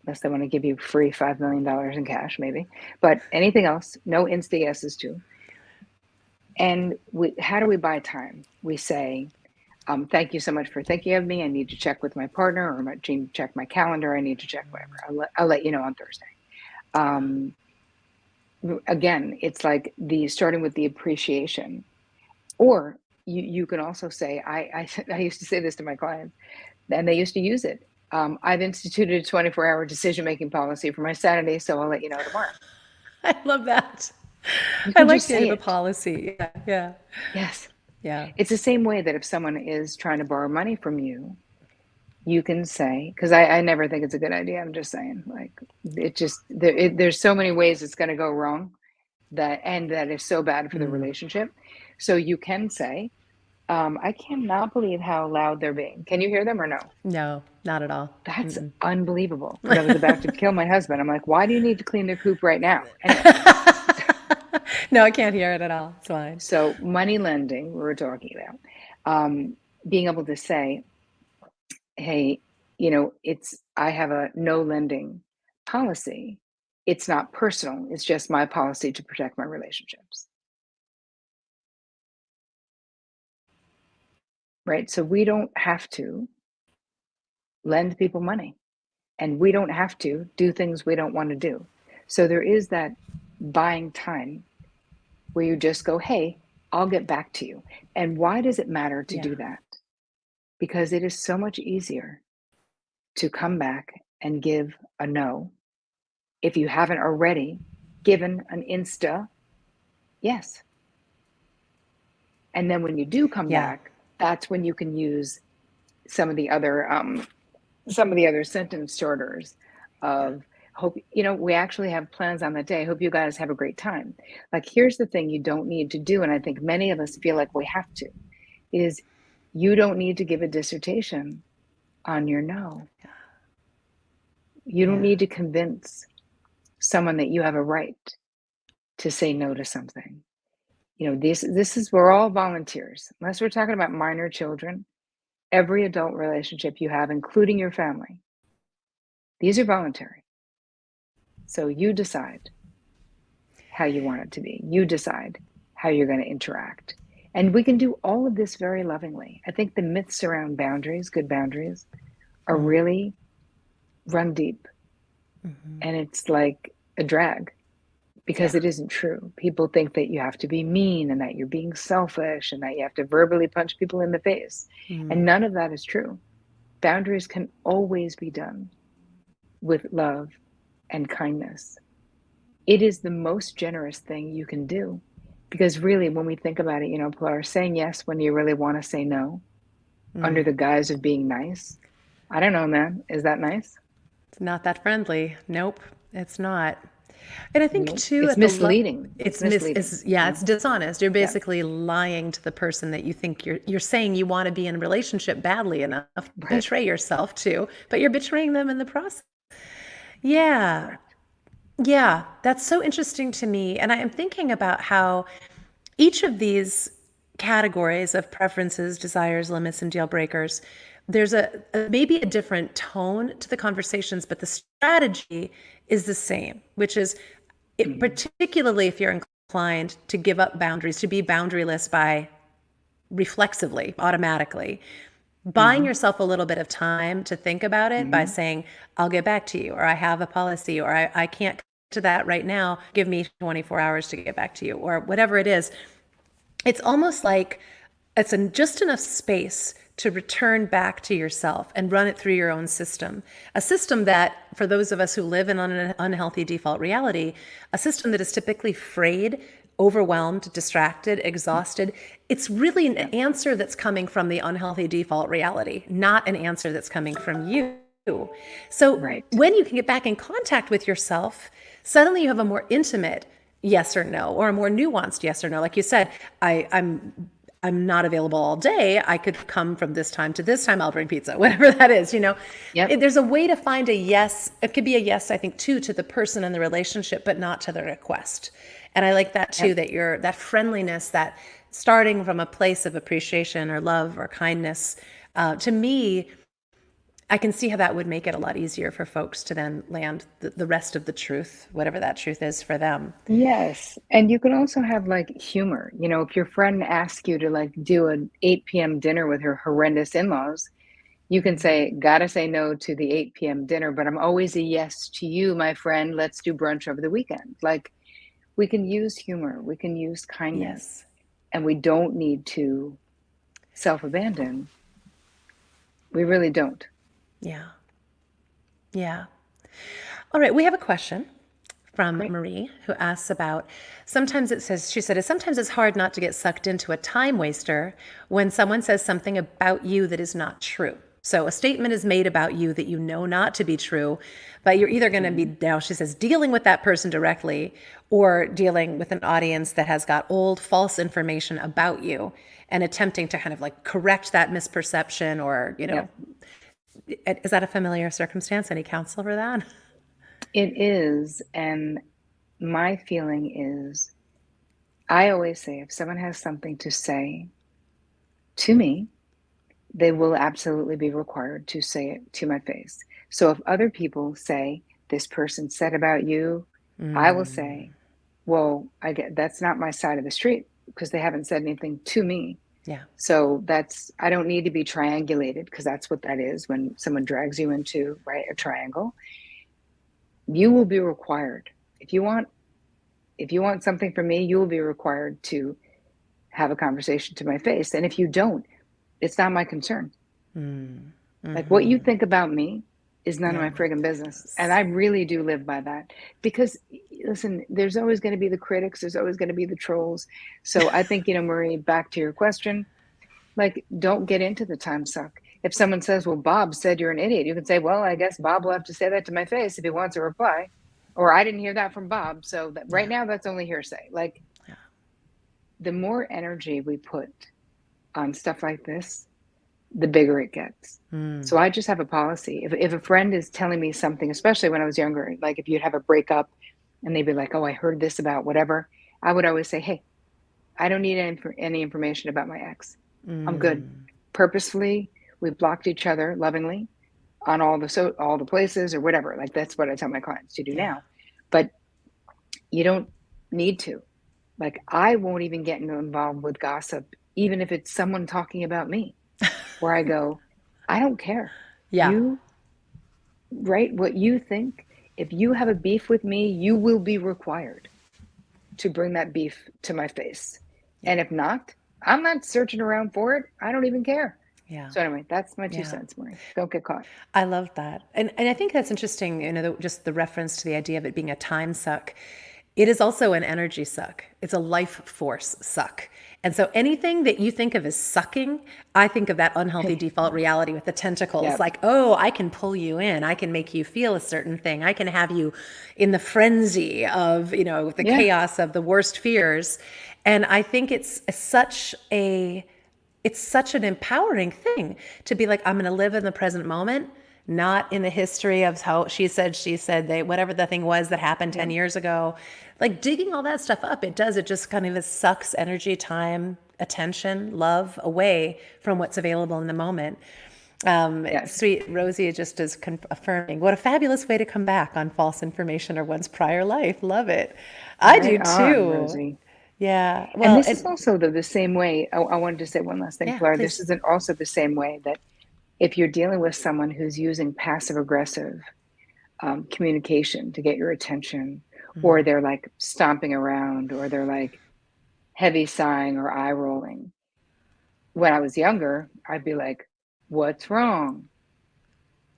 unless they want to give you free $5 million in cash, maybe. But anything else, no insta yeses to. And how do we buy time? We say, thank you so much for thinking of me. I need to check with my partner, or check my calendar. I need to check whatever. I'll let you know on Thursday. Again, it's like starting with the appreciation. Or you can also say, I used to say this to my clients, and they used to use it. I've instituted a 24-hour decision-making policy for my Saturday, so I'll let you know tomorrow. I love that. You I can like just the say idea of it. a policy. Yeah, yeah, Yes. yeah. It's the same way that if someone is trying to borrow money from you, you can say, because I never think it's a good idea. I'm just saying, like, there's so many ways it's going to go wrong, that is so bad for the relationship. So you can say, I cannot believe how loud they're being. Can you hear them or no? No, not at all. That's unbelievable. Because I was about to kill my husband. I'm like, why do you need to clean the coop right now? Anyway. No, I can't hear it at all. It's fine. So money lending, we were talking about, being able to say, hey, I have a no lending policy. It's not personal. It's just my policy to protect my relationships. Right? So we don't have to lend people money, and we don't have to do things we don't want to do. So there is that buying time where you just go, hey, I'll get back to you. And why does it matter to do that? Because it is so much easier to come back and give a no if you haven't already given an insta yes. And then when you do come back, that's when you can use some of the other sentence starters of hope, we actually have plans on that day. Hope you guys have a great time. Like, here's the thing you don't need to do, and I think many of us feel like we have to, is you don't need to give a dissertation on your no. You don't need to convince someone that you have a right to say no to something. We're all volunteers. Unless we're talking about minor children, every adult relationship you have, including your family, these are voluntary. So you decide how you want it to be. You decide how you're going to interact. And we can do all of this very lovingly. I think the myths around boundaries, good boundaries, are really run deep. And it's like a drag, because it isn't true. People think that you have to be mean, and that you're being selfish, and that you have to verbally punch people in the face. And none of that is true. Boundaries can always be done with love and kindness. It is the most generous thing you can do, because really, when we think about it, Pilar, saying yes when you really want to say no, under the guise of being nice, I don't know, man. Is that nice? It's not that friendly. Nope, it's not. And I think too, it's misleading. It's misleading. It's dishonest. You're basically lying to the person that you think you're saying you want to be in a relationship badly enough to betray yourself to, but you're betraying them in the process. Yeah. Correct. Yeah, that's so interesting to me. And I am thinking about how each of these categories of preferences, desires, limits, and deal breakers, there's maybe a different tone to the conversations, but the strategy is the same, which is particularly if you're inclined to give up boundaries, to be boundaryless by reflexively, automatically, buying yourself a little bit of time to think about it by saying, I'll get back to you, or I have a policy, or I can't to that right now. Give me 24 hours to get back to you, or whatever it is. It's almost like it's just enough space to return back to yourself and run it through your own system. A system that, for those of us who live in an unhealthy default reality, a system that is typically frayed, overwhelmed, distracted, exhausted. It's really an answer that's coming from the unhealthy default reality, not an answer that's coming from you. So when you can get back in contact with yourself, suddenly you have a more intimate yes or no, or a more nuanced yes or no. Like you said, I'm not available all day. I could come from this time to this time. I'll bring pizza, whatever that is. Yep. There's a way to find a yes. It could be a yes, I think, too, to the person and the relationship, but not to the request. And I like that too, Yep. that you're that friendliness, that starting from a place of appreciation or love or kindness. To me, I can see how that would make it a lot easier for folks to then land the rest of the truth, whatever that truth is for them. Yes. And you can also have like humor. If your friend asks you to like do an 8 p.m. dinner with her horrendous in-laws, you can say, gotta say no to the 8 p.m. dinner, but I'm always a yes to you, my friend. Let's do brunch over the weekend. Like we can use humor, we can use kindness, Yes. and we don't need to self-abandon. We really don't. Yeah. Yeah. All right. We have a question from Great. Marie who asks about sometimes it says, she said, sometimes it's hard not to get sucked into a time waster when someone says something about you that is not true. So a statement is made about you that you know not to be true, but you're either going to Mhm. be, now she says, dealing with that person directly or dealing with an audience that has got old false information about you and attempting to kind of like correct that misperception or, Yep. is that a familiar circumstance? Any counsel for that? It is. And my feeling is, I always say if someone has something to say to me, they will absolutely be required to say it to my face. So if other people say, this person said about you, I will say, well, I get that's not my side of the street because they haven't said anything to me. Yeah. So I don't need to be triangulated because that's what that is when someone drags you into, right, a triangle. You will be required. If you want something from me, you will be required to have a conversation to my face. And if you don't, it's not my concern. Like what you think about me is none of my friggin' business. And Yes. I really do live by that because listen, there's always going to be the critics, there's always going to be the trolls. So I think, Marie, back to your question, like don't get into the time suck. If someone says, well, Bob said you're an idiot, you can say, well, I guess Bob will have to say that to my face if he wants a reply. Or I didn't hear that from Bob. So that right Yeah. now that's only hearsay. Like Yeah. the more energy we put on stuff like this, the bigger it gets. So I just have a policy. If a friend is telling me something, especially when I was younger, like if you'd have a breakup and they'd be like, oh, I heard this about whatever, I would always say, hey, I don't need any information about my ex. I'm good. Purposefully, we blocked each other lovingly on all the places or whatever. Like that's what I tell my clients to do Yeah. now. But you don't need to. Like I won't even get involved with gossip, even if it's someone talking about me, where I go, I don't care. Yeah. You write what you think. If you have a beef with me, you will be required to bring that beef to my face. Yeah. And if not, I'm not searching around for it. I don't even care. Yeah. So anyway, that's my two Yeah. cents, Marie. Don't get caught. I love that. And I think that's interesting, just the reference to the idea of it being a time suck. It is also an energy suck. It's a life force suck. And so anything that you think of as sucking, I think of that unhealthy default reality with the tentacles. Yep. Like, oh, I can pull you in. I can make you feel a certain thing. I can have you in the frenzy of, the Yeah. chaos of the worst fears. And I think it's such an empowering thing to be like, I'm going to live in the present moment, not in the history of how she said, they, whatever the thing was that happened 10 Yep. years ago. Like digging all that stuff up, it just kind of sucks energy, time, attention, love away from what's available in the moment. Yes. Sweet Rosie just is affirming, what a fabulous way to come back on false information or one's prior life. Love it. I Right do on, too. Rosie. Yeah. And Well, this is also the same way. I wanted to say one last thing, yeah, Flora. This please. isn't also the same way that if you're dealing with someone who's using passive aggressive communication to get your attention, or they're like stomping around, or they're like heavy sighing or eye rolling. When I was younger, I'd be like, what's wrong?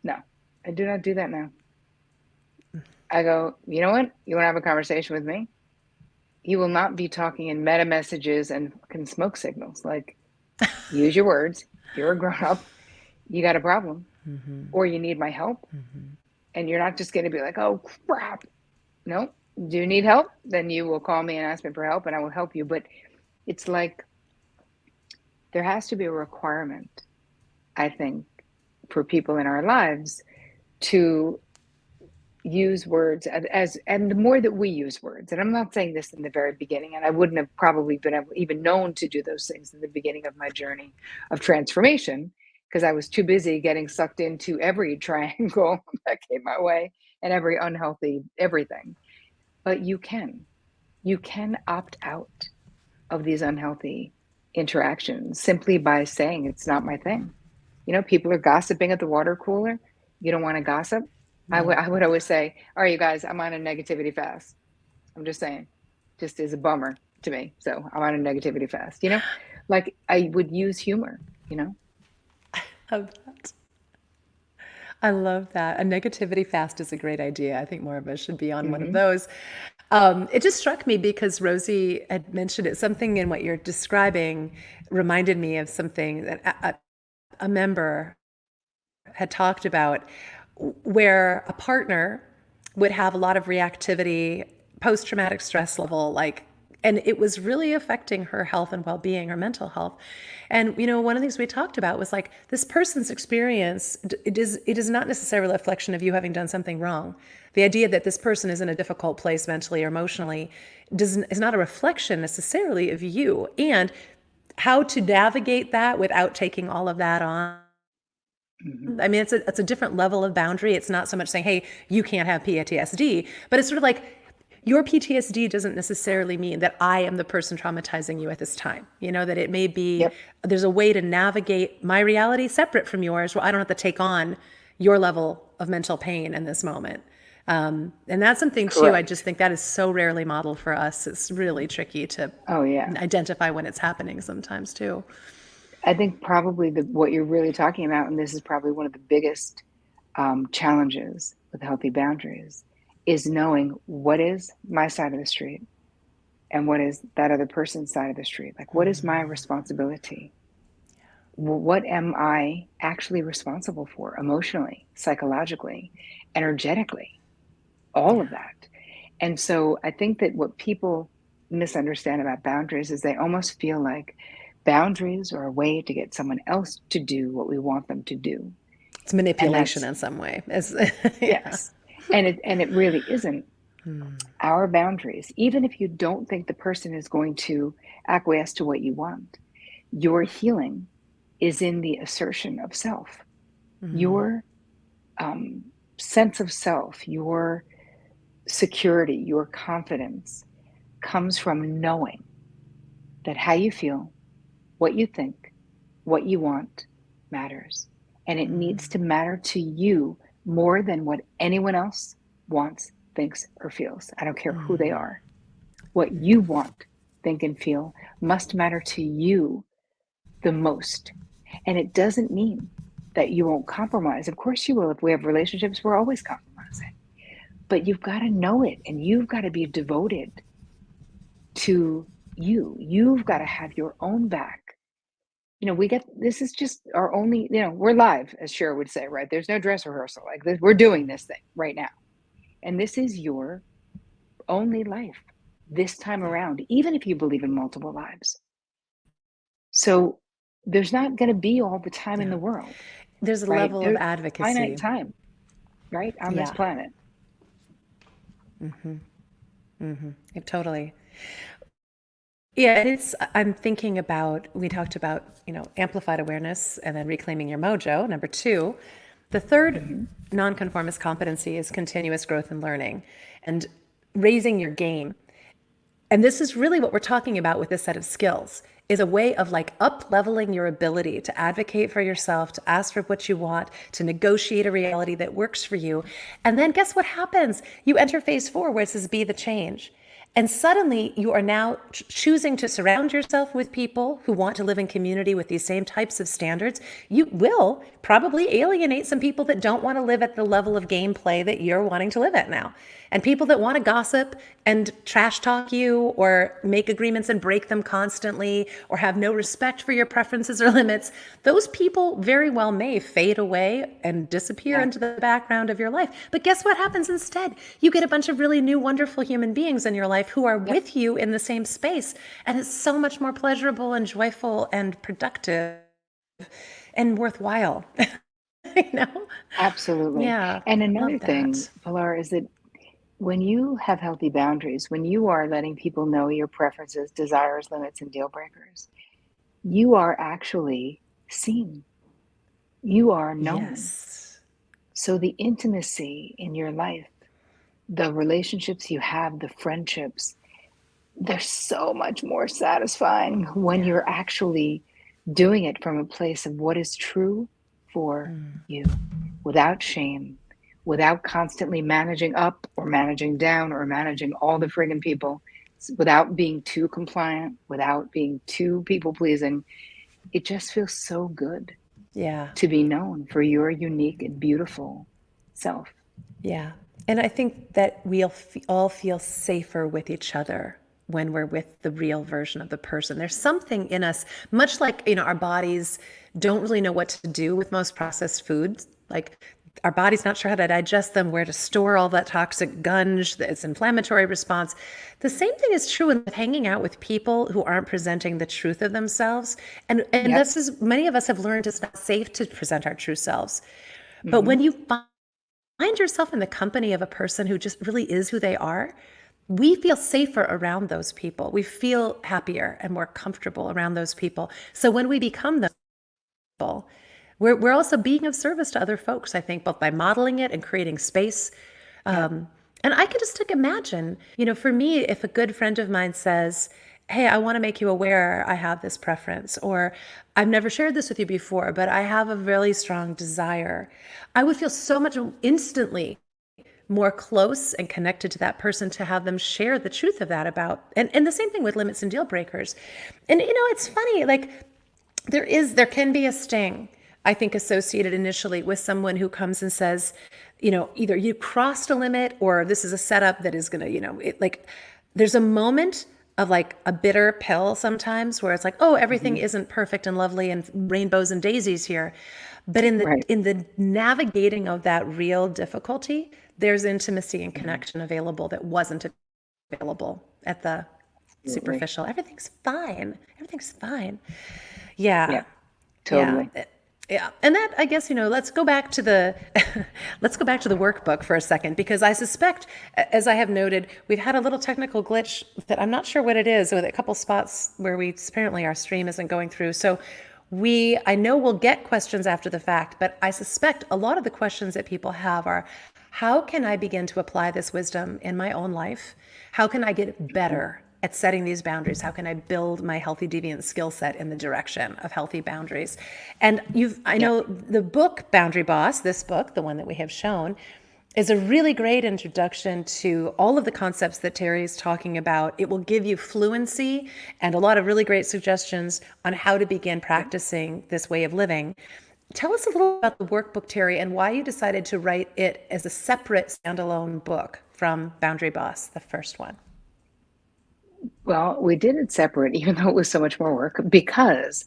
No, I do not do that now. I go, you know what? You want to have a conversation with me? You will not be talking in meta messages and fucking smoke signals. Like, use your words. You're a grown up. You got a problem, or you need my help. And you're not just going to be like, oh, crap. No, do you need help? Then you will call me and ask me for help and I will help you. But it's like there has to be a requirement, I think, for people in our lives to use words and the more that we use words, and I'm not saying this in the very beginning, and I wouldn't have probably been able, even known to do those things in the beginning of my journey of transformation, because I was too busy getting sucked into every triangle that came my way and every unhealthy everything. But you can opt out of these unhealthy interactions simply by saying it's not my thing. People are gossiping at the water cooler. You don't want to gossip. I would always say, all right, you guys, I'm on a negativity fast. I'm just saying, just is a bummer to me. So I'm on a negativity fast, like I would use humor, Love that. I love that. A negativity fast is a great idea. I think more of us should be on one of Mm-hmm. those. It just struck me because Rosie had mentioned it. Something in what you're describing reminded me of something that a member had talked about, where a partner would have a lot of reactivity, post-traumatic stress level, and it was really affecting her health and well-being, her mental health. And one of the things we talked about was like, this person's experience, it is not necessarily a reflection of you having done something wrong. The idea that this person is in a difficult place mentally or emotionally is not a reflection necessarily of you, and how to navigate that without taking all of that on. Mm-hmm. I mean, it's a different level of boundary. It's not so much saying, hey, you can't have PTSD, but it's sort of like, your PTSD doesn't necessarily mean that I am the person traumatizing you at this time. That it may be, Yep. there's a way to navigate my reality separate from yours, where I don't have to take on your level of mental pain in this moment. And that's something too, I just Correct. think that is so rarely modeled for us. It's really tricky to Oh yeah. identify when it's happening sometimes too. I think probably what you're really talking about, and this is probably one of the biggest challenges with healthy boundaries, is knowing what is my side of the street and what is that other person's side of the street. Like, what is my responsibility? What am I actually responsible for emotionally, psychologically, energetically, all of that? And so I think that what people misunderstand about boundaries is they almost feel like boundaries are a way to get someone else to do what we want them to do. It's And manipulation that's, in some way. Yeah. yes. And it really isn't. Our boundaries, even if you don't think the person is going to acquiesce to what you want, your healing is in the assertion of self. Your sense of self, your security, your confidence comes from knowing that how you feel, what you think, what you want matters. And it needs to matter to you more than what anyone else wants, thinks, or feels. I don't care who they are. What you want, think, and feel must matter to you the most. And it doesn't mean that you won't compromise. Of course you will. If we have relationships, we're always compromising. But you've got to know it, and you've got to be devoted to you. You've got to have your own back. This is just our only, we're live, as Cher would say, right? There's no dress rehearsal. Like this, we're doing this thing right now. And this is your only life this time around, even if you believe in multiple lives. So there's not going to be all the time in Yeah. the world, There's a right? level of There's finite advocacy. time, right? On this Yeah. planet. Totally. Yeah, I'm thinking about, we talked about, amplified awareness and then reclaiming your mojo. Number two, the third nonconformist competency is continuous growth and learning and raising your game. And this is really what we're talking about with this set of skills, is a way of like up leveling your ability to advocate for yourself, to ask for what you want, to negotiate a reality that works for you. And then guess what happens? You enter phase 4, where it says be the change. And suddenly you are now choosing to surround yourself with people who want to live in community with these same types of standards. You will probably alienate some people that don't want to live at the level of gameplay that you're wanting to live at now. And people that want to gossip and trash talk you or make agreements and break them constantly or have no respect for your preferences or limits, those people very well may fade away and disappear Yeah. into the background of your life. But guess what happens instead? You get a bunch of really new, wonderful human beings in your life who are Yep. with you in the same space. And it's so much more pleasurable and joyful and productive and worthwhile. You know? Absolutely. Yeah, And love another thing, that. Pilar, is that when you have healthy boundaries, when you are letting people know your preferences, desires, limits, and deal breakers, you are actually seen. You are known. Yes. So the intimacy in your life, the relationships you have, the friendships, they're so much more satisfying when Yeah. you're actually doing it from a place of what is true for you, without shame, without constantly managing up or managing down or managing all the friggin' people, without being too compliant, without being too people pleasing. It just feels so good Yeah. to be known for your unique and beautiful self. Yeah. And I think that all feel safer with each other when we're with the real version of the person. There's something in us, much like, our bodies don't really know what to do with most processed foods. Like our body's not sure how to digest them, where to store all that toxic gunge, its inflammatory response. The same thing is true with hanging out with people who aren't presenting the truth of themselves. And Yep. this is, many of us have learned it's not safe to present our true selves. But Hmm. when you find yourself in the company of a person who just really is who they are, we feel safer around those people. We feel happier and more comfortable around those people. So when we become those people, we're also being of service to other folks, I think, both by modeling it and creating space. Yep. And I could just imagine, for me, if a good friend of mine says, "Hey, I want to make you aware I have this preference," or "I've never shared this with you before, but I have a really strong desire," I would feel so much instantly more close and connected to that person to have them share the truth of that about. And the same thing with limits and deal breakers. And it's funny, like there can be a sting, I think, associated initially with someone who comes and says, either you crossed a limit or this is a setup that is going to, like there's a moment of like a bitter pill sometimes where it's like, oh, everything Hmm. isn't perfect and lovely and rainbows and daisies here. But in the Right. in the navigating of that real difficulty, there's intimacy and Hmm. connection available that wasn't available at the Absolutely. superficial. Everything's fine. Everything's fine. Yeah. Yep. Yeah. Totally. Yeah. And that, I guess, let's go back to the let's go back to the workbook for a second, because I suspect, as I have noted, we've had a little technical glitch that I'm not sure what it is, with a couple spots where apparently our stream isn't going through. So I know we'll get questions after the fact, but I suspect a lot of the questions that people have are, how can I begin to apply this wisdom in my own life? How can I get Mhm. better at setting these boundaries? How can I build my healthy deviant skill set in the direction of healthy boundaries? And I Yep. know the book Boundary Boss, this book, the one that we have shown, is a really great introduction to all of the concepts that Terri is talking about. It will give you fluency and a lot of really great suggestions on how to begin Yep. practicing this way of living. Tell us a little about the workbook, Terri, and why you decided to write it as a separate standalone book from Boundary Boss, the first one. Well, we did it separate, even though it was so much more work, because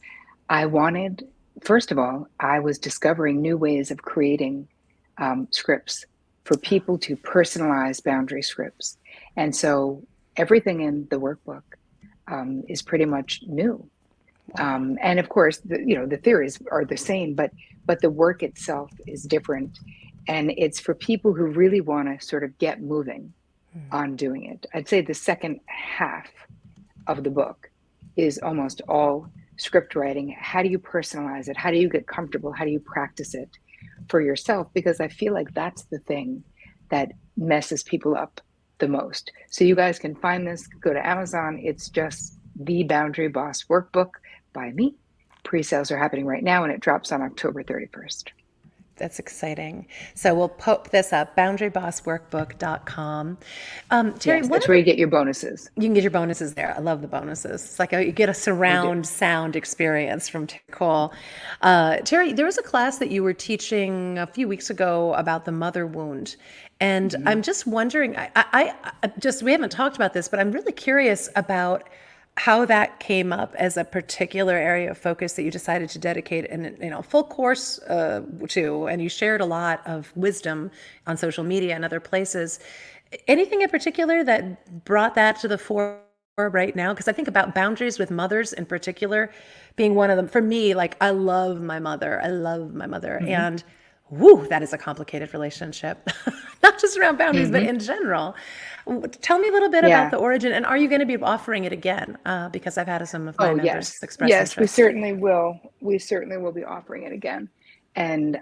I wanted, first of all, I was discovering new ways of creating scripts for people to personalize boundary scripts. And so everything in the workbook is pretty much new. Wow. And of course, the theories are the same, but the work itself is different. And it's for people who really want to sort of get moving on doing it. I'd say the second half of the book is almost all script writing. How do you personalize it? How do you get comfortable? How do you practice it for yourself? Because I feel like that's the thing that messes people up the most. So you guys can find this, go to Amazon. It's just the Boundary Boss Workbook by me. Pre-sales are happening right now and it drops on October 31st. That's exciting. So we'll poke this up, boundarybossworkbook.com. Terri, Yes, one that's of where the you get your bonuses. you can get your bonuses there. I love the bonuses. It's like you get a I do. surround sound experience from Terri Cole. Terri, there was a class that you were teaching a few weeks ago about the mother wound. And Mhm. I'm just wondering, we haven't talked about this, but I'm really curious about how that came up as a particular area of focus that you decided to dedicate full course to, and you shared a lot of wisdom on social media and other places. Anything in particular that brought that to the fore right now? Because I think about boundaries with mothers in particular being one of them. For me, like I love my mother. I love my mother. Mhm. And whoo, that is a complicated relationship. Not just around boundaries, but Mhm. in general. Tell me a little bit about Yeah. the origin, and are you going to be offering it again? Because I've had some of my Oh, members yes. express Yes, we interest. certainly will. We certainly will be offering it again. And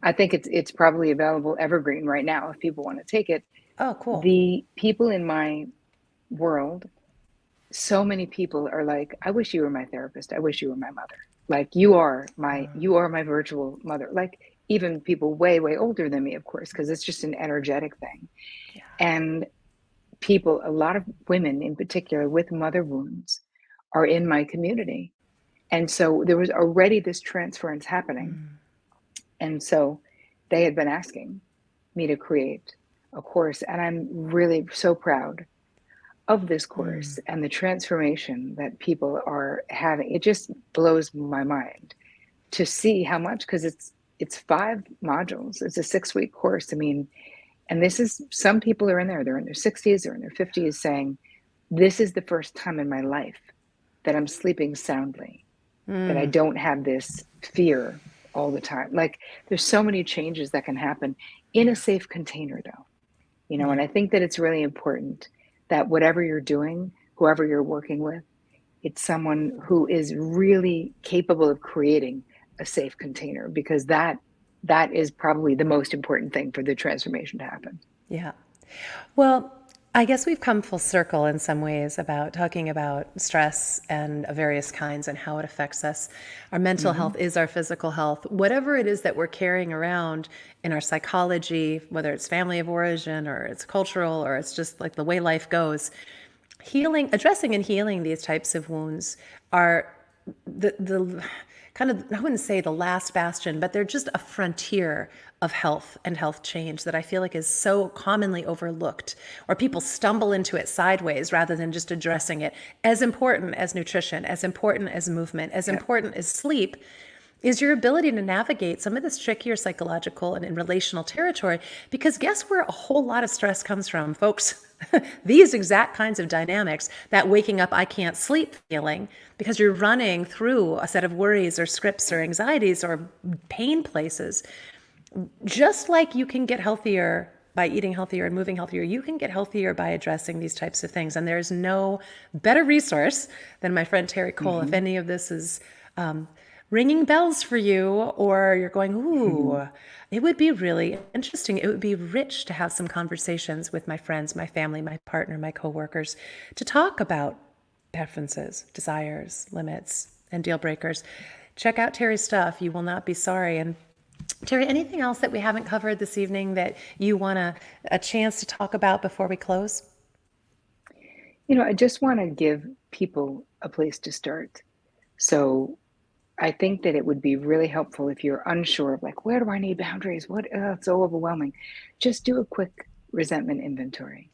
I think it's probably available evergreen right now if people want to take it. Oh, cool. The people in my world, so many people are like, I wish you were my therapist. I wish you were my mother. Like you are my virtual mother. Like even people way, way older than me, of course, because it's just an energetic thing. Yeah. And people, a lot of women in particular with mother wounds are in my community. And so there was already this transference happening. And so they had been asking me to create a course. And I'm really so proud of this course and the transformation that people are having. It just blows my mind to see how much, because it's 5 modules. It's a 6-week course. I mean, and this is some people are in there, they're in their 60s, they're in their 50s saying, this is the first time in my life that I'm sleeping soundly, that I don't have this fear all the time. Like there's so many changes that can happen in a Yeah. safe container though. And Yeah. I think that it's really important that whatever you're doing, whoever you're working with, it's someone who is really capable of creating a safe container, because that is probably the most important thing for the transformation to happen. Yeah. Well, I guess we've come full circle in some ways about talking about stress and of various kinds and how it affects us. Our mental Mm-hmm. health is our physical health. Whatever it is that we're carrying around in our psychology, whether it's family of origin or it's cultural or it's just like the way life goes, addressing and healing these types of wounds are the kind of, I wouldn't say the last bastion, but they're just a frontier of health and health change that I feel like is so commonly overlooked, or people stumble into it sideways rather than just addressing it. As important as nutrition, as important as movement, as Yeah. important as sleep is your ability to navigate some of this trickier psychological and relational territory. Because guess where a whole lot of stress comes from, folks? These exact kinds of dynamics, that waking up, I can't sleep feeling, because you're running through a set of worries or scripts or anxieties or pain places. Just like you can get healthier by eating healthier and moving healthier, you can get healthier by addressing these types of things. And there's no better resource than my friend Terri Cole. If Mm-hmm. any of this is ringing bells for you, or you're going, Mm-hmm. ooh, it would be really interesting. It would be rich to have some conversations with my friends, my family, my partner, my coworkers, to talk about preferences, desires, limits, and deal breakers. Check out Terri's stuff. You will not be sorry. And Terri, anything else that we haven't covered this evening that you want a chance to talk about before we close? I just want to give people a place to start. So I think that it would be really helpful if you're unsure of like, where do I need boundaries? It's so overwhelming. Just do a quick resentment inventory.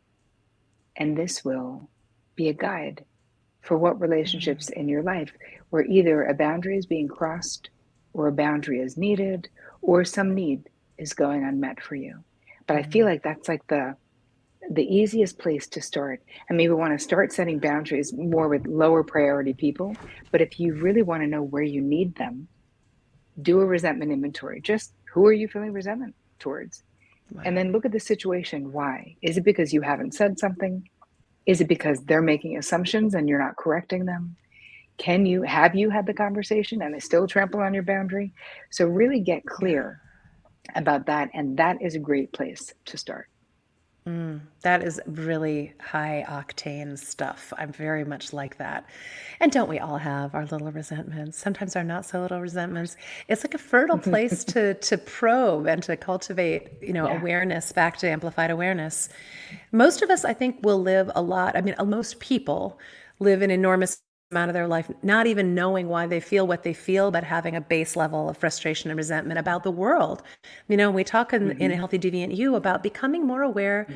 And this will be a guide for what relationships in your life where either a boundary is being crossed or a boundary is needed or some need is going unmet for you. But I feel like that's like the easiest place to start. And maybe want to start setting boundaries more with lower priority people. But if you really want to know where you need them, do a resentment inventory. Just who are you feeling resentment towards? And Wow. then look at the situation. Why? Is it because you haven't said something? Is it because they're making assumptions and you're not correcting them? Have you had the conversation and they still trample on your boundary? So really get Yeah. clear about that. And that is a great place to start. That is really high octane stuff. I'm very much like that. And don't we all have our little resentments? Sometimes our not so little resentments. It's like a fertile place to probe and to cultivate, Yeah. awareness, back to amplified awareness. Most of us, I think, will live a lot. I mean, most people live an enormous amount of their life not even knowing why they feel what they feel, but having a base level of frustration and resentment about the world. We talk in a Healthy Deviant You about becoming more aware,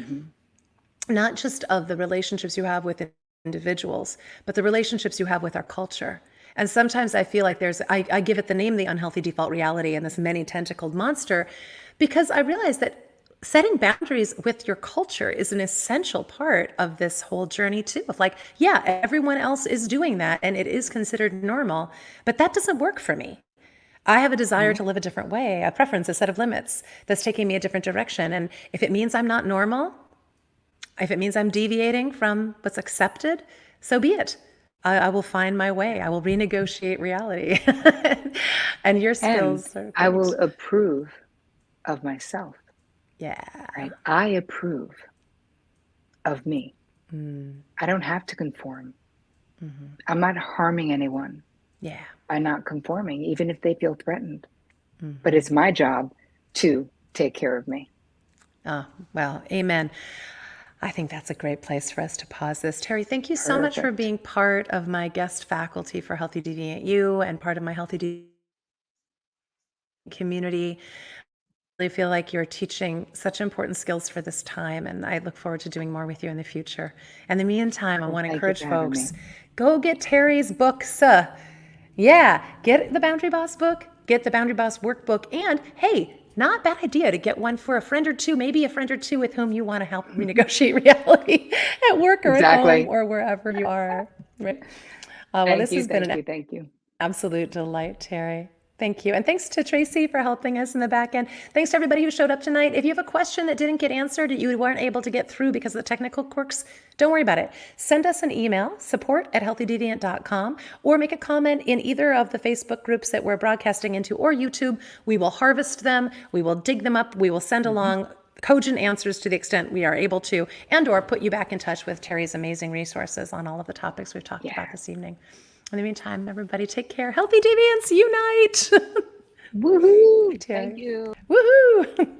not just of the relationships you have with individuals, but the relationships you have with our culture. And sometimes I feel like I give it the name, the unhealthy default reality and this many tentacled monster, because I realize that setting boundaries with your culture is an essential part of this whole journey too. Of like, yeah, everyone else is doing that and it is considered normal, but that doesn't work for me. I have a desire to live a different way, a preference, a set of limits that's taking me a different direction. And if it means I'm not normal, if it means I'm deviating from what's accepted, so be it. I will find my way. I will renegotiate reality. And your And skills are I will great. approve of myself, Yeah. right? I approve of me. I don't have to conform. I'm not harming anyone Yeah. by not conforming, even if they feel threatened. But it's my job to take care of me. Oh, well, amen. I think that's a great place for us to pause this. Terri, thank you so much for Perfect. being part of my guest faculty for Healthy Deviant You and part of my Healthy Deviant community. I really feel like you're teaching such important skills for this time, and I look forward to doing more with you in the future. In the meantime, I Well, want to thank you encourage for having me. folks, go get Terri's books. Yeah, get the Boundary Boss book, get the Boundary Boss workbook, and hey, not a bad idea to get one for a friend or two, maybe a friend or two with whom you want to help renegotiate reality at work or at home Exactly. or wherever you are. Right. Well, Thank this you. has been Thank an you. Thank you. absolute delight, Terri. Thank you. And thanks to Tracy for helping us in the back end. Thanks to everybody who showed up tonight. If you have a question that didn't get answered, that you weren't able to get through because of the technical quirks, don't worry about it. Send us an email, support@healthydeviant.com, or make a comment in either of the Facebook groups that we're broadcasting into or YouTube. We will harvest them. We will dig them up. We will send along cogent answers to the extent we are able to, and or put you back in touch with Terri's amazing resources on all of the topics we've talked Yeah. about this evening. In the meantime, everybody take care. Healthy Deviants unite! Woohoo. Thank Terri. you. Woohoo!